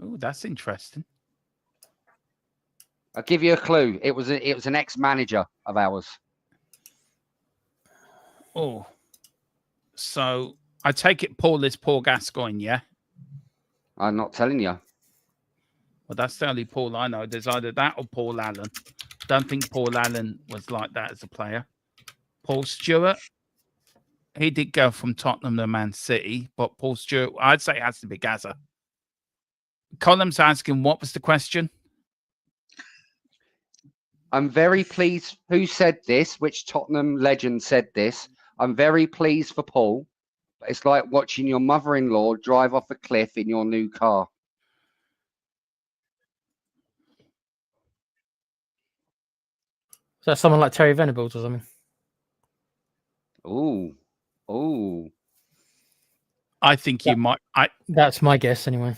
Oh, that's interesting. I'll give you a clue. It was an ex-manager of ours. Oh, so I take it Paul is Paul Gascoigne, yeah? I'm not telling you. Well, that's the only Paul I know. There's either that or Paul Allen. Don't think Paul Allen was like that as a player. Paul Stewart, he did go from Tottenham to Man City, but Paul Stewart, I'd say it has to be Gaza. Column's asking, what was the question? I'm very pleased. Who said this? Which Tottenham legend said this? I'm very pleased for Paul, but it's like watching your mother-in-law drive off a cliff in your new car. Is that someone like Terry Venables or something? Ooh. I think you might. That's my guess anyway.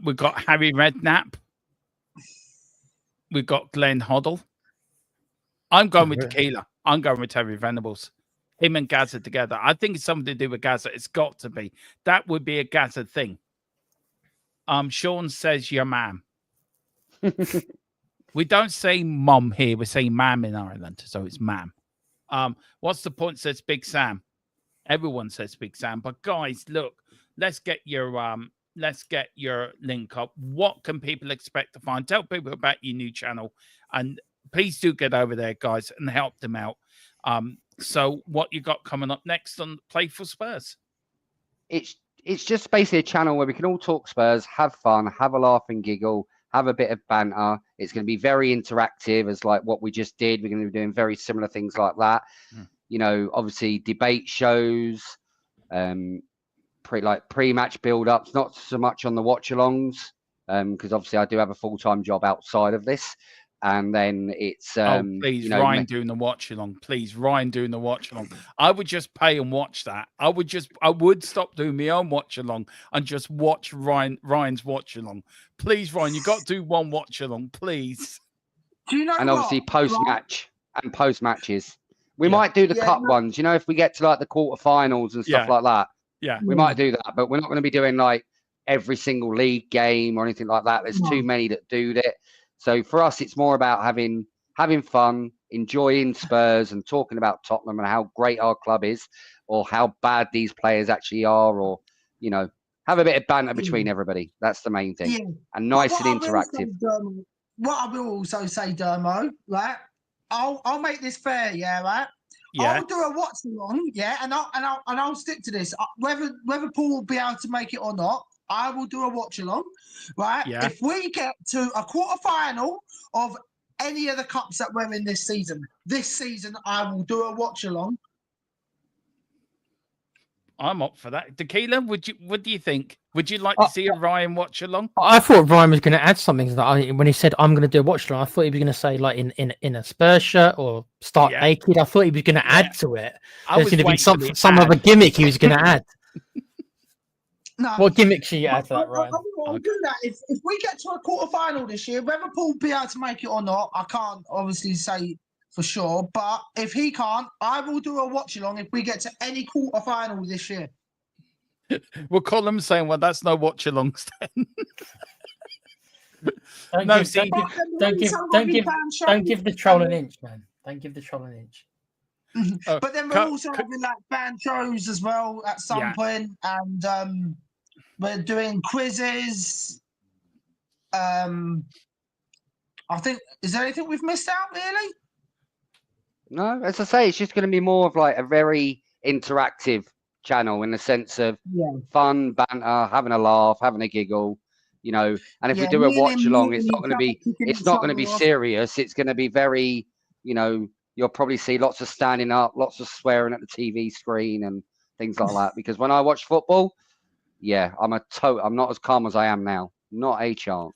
We've got Harry Redknapp. We've got Glenn Hoddle. I'm going with Tequila. I'm going with Terry Venables. Him and Gaza together. I think it's something to do with Gaza. It's got to be. That would be a Gaza thing. Sean says your mam. We don't say mom here. We say mam in Ireland. So it's mam. What's the point? Says Big Sam. Everyone says Big Sam. But guys, look, let's get your link up. What can people expect to find? Tell people about your new channel, and please do get over there, guys, and help them out. So what you got coming up next on Play for Spurs? It's just basically a channel where we can all talk Spurs, have fun, have a laugh and giggle, have a bit of banter. It's going to be very interactive, as like what we just did. We're going to be doing very similar things like that. You know, obviously debate shows, pre-match build-ups, not so much on the watch-alongs, because obviously I do have a full-time job outside of this. And then it's please, Ryan doing the watch along. Please, Ryan doing the watch along. I would just pay and watch that. I would stop doing my own watch along and just watch Ryan's watch along. Please, Ryan, you got to do one watch along, please. Do you know? And obviously post-match and post-matches. We might do the cup ones, you know, if we get to like the quarterfinals and stuff like that. Yeah, we might do that, but we're not going to be doing like every single league game or anything like that. There's too many that do it. So for us, it's more about having fun, enjoying Spurs and talking about Tottenham and how great our club is, or how bad these players actually are, or, you know, have a bit of banter between everybody. That's the main thing. Yeah. And nice and interactive. What I will also say, Dermo, right? I'll make this fair, right? Yeah. I'll do a watch along, and I'll stick to this. Whether Paul will be able to make it or not, I will do a watch along, right? Yeah. If we get to a quarter final of any of the cups that we're in this season, I will do a watch along. I'm up for that. Tequila, what do you think? Would you like to see a Ryan watch along? I thought Ryan was going to add something to that. When he said I'm going to do a watch along, I thought he was going to say like in a Spurs shirt or start naked. I thought he was going to add to it. There's going to be some other gimmick he was going to add. No, what gimmick should you add to that, Ryan? I'll do that. If we get to a quarter final this year, whether Paul will be able to make it or not, I can't obviously say for sure. But if he can't, I will do a watch along if we get to any quarter final this year. We'll call them saying, well, that's no watch alongs then. Don't give the troll an inch, man. Don't give the troll an inch. But then we're also having like band shows as well at some point, and we're doing quizzes. I think, is there anything we've missed out really? No, as I say, it's just going to be more of like a very interactive channel in the sense of fun, banter, having a laugh, having a giggle, you know. And if we do a watch along, it's not going to be serious. It's going to be very, you know. You'll probably see lots of standing up, lots of swearing at the TV screen and things like that. Because when I watch football, yeah, I'm not as calm as I am now. Not a chance.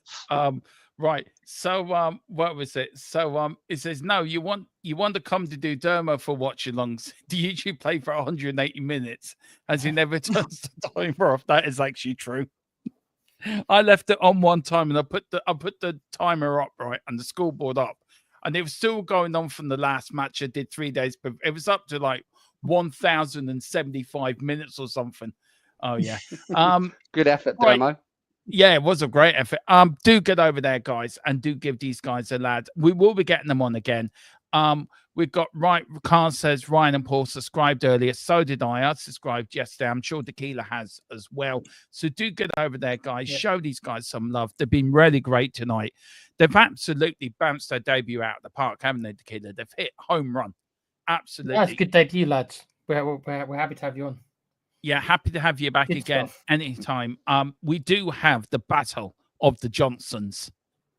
Right. So what was it? So it says no, you want to come to do dermo for watch alongs. Do you usually play for 180 minutes as he never turns the timer off? That is actually true. I left it on one time and I put the timer up, right, and the scoreboard up, and it was still going on from the last match I did 3 days, but it was up to like 1,075 minutes or something. Oh yeah. Good effort, right. Dermo. Yeah, it was a great effort. Do get over there, guys, and do give these guys a lad. We will be getting them on again. We've got Carl says Ryan and Paul subscribed earlier. So did I. I subscribed yesterday. I'm sure Tequila has as well. So do get over there, guys. Yeah. Show these guys some love. They've been really great tonight. They've absolutely bounced their debut out of the park, haven't they, Tequila? They've hit home run. Absolutely. That's a good debut, lads. We're happy to have you on. Yeah, happy to have you back again anytime. We do have the battle of the Johnsons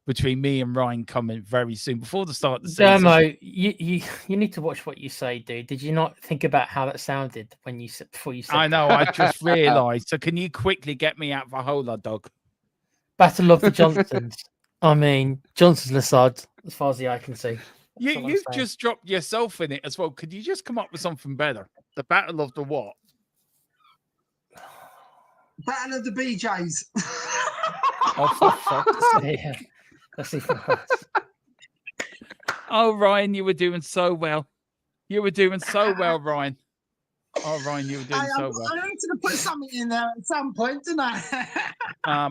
between me and Ryan coming very soon before the start of the season. Dermo, you need to watch what you say, dude. Did you not think about how that sounded before you said? I know. I just realised. So can you quickly get me out of a hole, dog? Battle of the Johnsons. I mean, Johnson's Lassard, as far as the eye can see. You've just dropped yourself in it as well. Could you just come up with something better? The battle of the what? Battle of the BJs. Oh, for fuck's sake. Yeah. Let's see for us. Oh, Ryan, you were doing so well. You were doing so well, Ryan. Oh, Ryan, you were doing so well. I need to put something in there at some point, didn't I?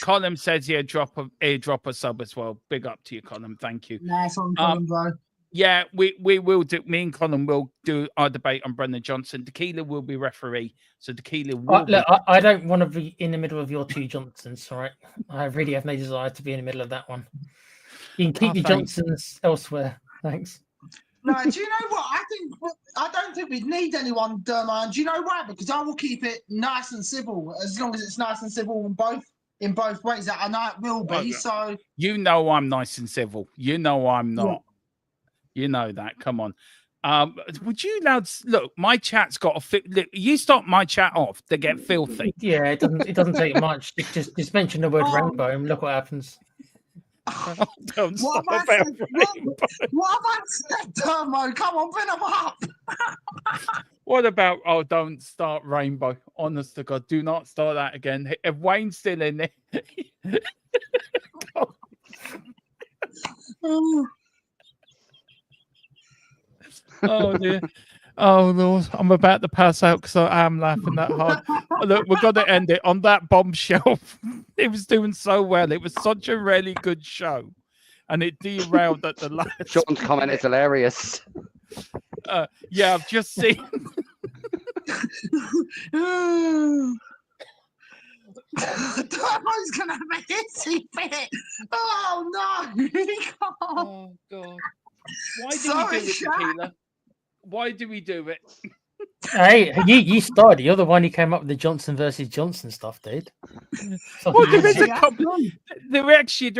Colin says airdrop a sub as well. Big up to you, Colin. Thank you. Nice one, Colin, bro. Yeah, we will do. Me and Colin will do our debate on Brendan Johnson. Tequila will be referee, so Tequila will. Look, I don't want to be in the middle of your two Johnsons. All right, I really have no desire to be in the middle of that one. You can keep your Johnsons elsewhere. Thanks. No, do you know what? I don't think we'd need anyone, Dermo. And do you know why? Because I will keep it nice and civil, as long as it's nice and civil in both ways. I know it will be. Okay. So you know I'm nice and civil. You know I'm not. Yeah. You know that. Come on. Would you now look? My chat's got a look. You stop my chat off, they get filthy. Yeah, it doesn't take much. Just mention the word rainbow and look what happens. Oh, don't stop what have I said, Dermo? Come on, bring them up. What about? Oh, don't start rainbow. Honest to God, do not start that again. If Wayne's still in there. Oh dear. Oh Lord, I'm about to pass out because I am laughing that hard. Look, we're going to end it on that bombshell. It was doing so well. It was such a really good show, and it derailed at the last. Sean's comment is hilarious. Yeah, I've just seen. Dermo's gonna have a hissy fit. Oh no! Oh God! Why do we do it, Tequila? Why do we do it? Hey, you started. You're the one who came up with the Johnson versus Johnson stuff, dude. Well, there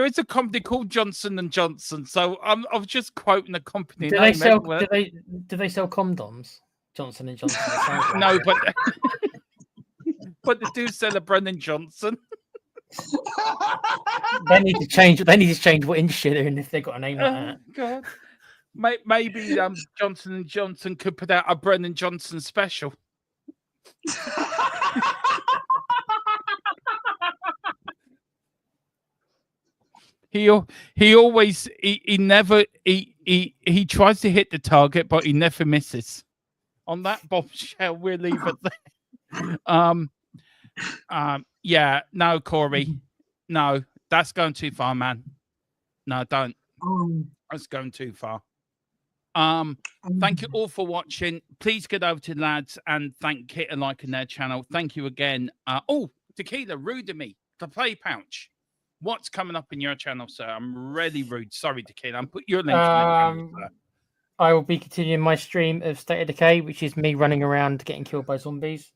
is a company called Johnson and Johnson. So I was just quoting a company do name. Do they sell condoms? Johnson and Johnson. No, but they do sell a Brendan Johnson. They need to change. They need to change what industry they're in if they've got a name like that. God. Maybe Johnson and Johnson could put out a Brendan Johnson special. He tries to hit the target, but he never misses. On that bombshell, we'll leave it there. Yeah, no, Corey, no, that's going too far, man. No, don't. That's going too far. Thank you all for watching. Please get over to lads and thank Kit and liking their channel. Thank you again. Tequila, rude to me. The play pouch. What's coming up in your channel, sir? I'm really rude. Sorry, Tequila. I'm put your link in the I will be continuing my stream of State of Decay, which is me running around getting killed by zombies.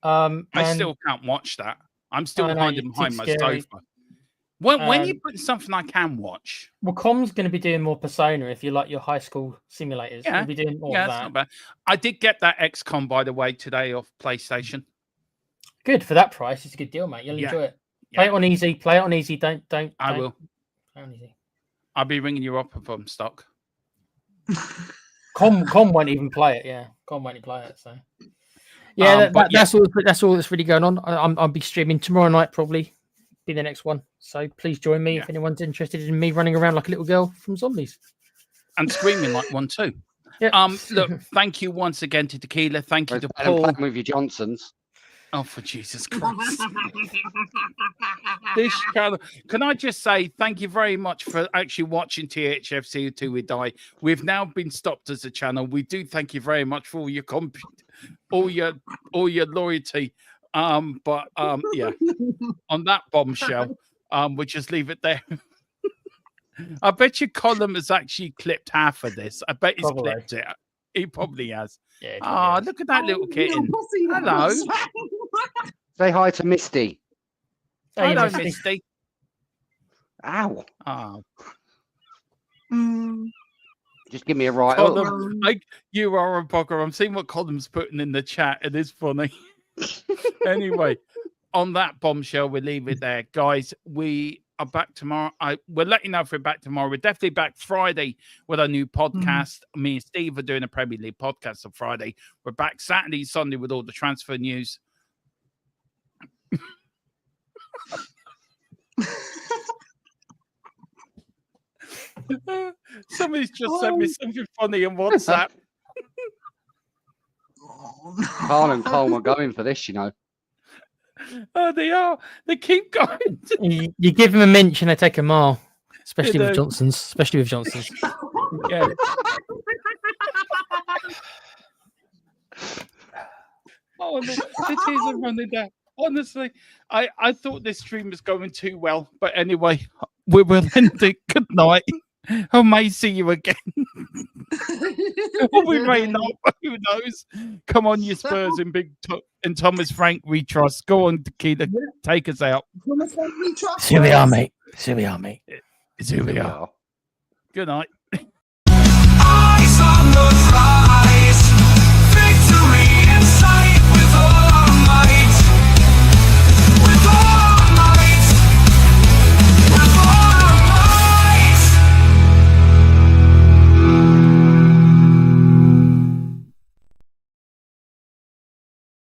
I still can't watch that. I'm still hiding behind my sofa. When you put something I can watch. Well, Com's going to be doing more Persona if you like your high school simulators. Yeah, we'll be doing more of that. Not bad. I did get that XCOM, by the way, today off PlayStation. Good for that price. It's a good deal, mate. You'll enjoy it. Play it on easy. Play it on easy. Don't. I will. Play on easy. I'll be ringing you up from stock. Com won't even play it. Yeah, Com won't even play it. So yeah, that's all. That's all that's really going on. I'll be streaming tomorrow night. Probably be the next one. So please join me if anyone's interested in me running around like a little girl from zombies and screaming like one too. Yeah. Look, thank you once again to Tequila. Thank you to Paul. Playing with your Johnsons. Oh, for Jesus Christ. This channel. Can I just say thank you very much for actually watching THFC Till We Die. We've now been stopped as a channel. We do thank you very much for all your all your loyalty. Yeah. On that bombshell, we'll just leave it there. I bet your column has actually clipped half of this. I bet he's clipped it. He probably has. Yeah, look at that little kitten. Hello. Say hi to Misty. Hello, Misty. Ow. Oh. Just give me a right Column, you are a bugger. I'm seeing what Column's putting in the chat. It is funny. Anyway, on that bombshell, we'll leave it there. Guys, we are back tomorrow. We'll let you know if we're back tomorrow. We're definitely back Friday with our new podcast. Me and Steve are doing a Premier League podcast on Friday. We're back Saturday, Sunday with all the transfer news. Somebody's just sent me something funny on WhatsApp. Carl and Colm are going for this, you know. Oh, they are. They keep going. You give them a minch and they take a mile, especially with Johnsons. Especially with Johnsons. Yeah. Oh, the tears are running down. Honestly, I thought this stream was going too well, but anyway, we will end it. Good night. I may see you again. We may not. Who knows? Come on, you Spurs and Thomas Frank, we trust. Go on, Tequila. Take us out. Here we are, mate. Here we are, mate. Here we are. Good night.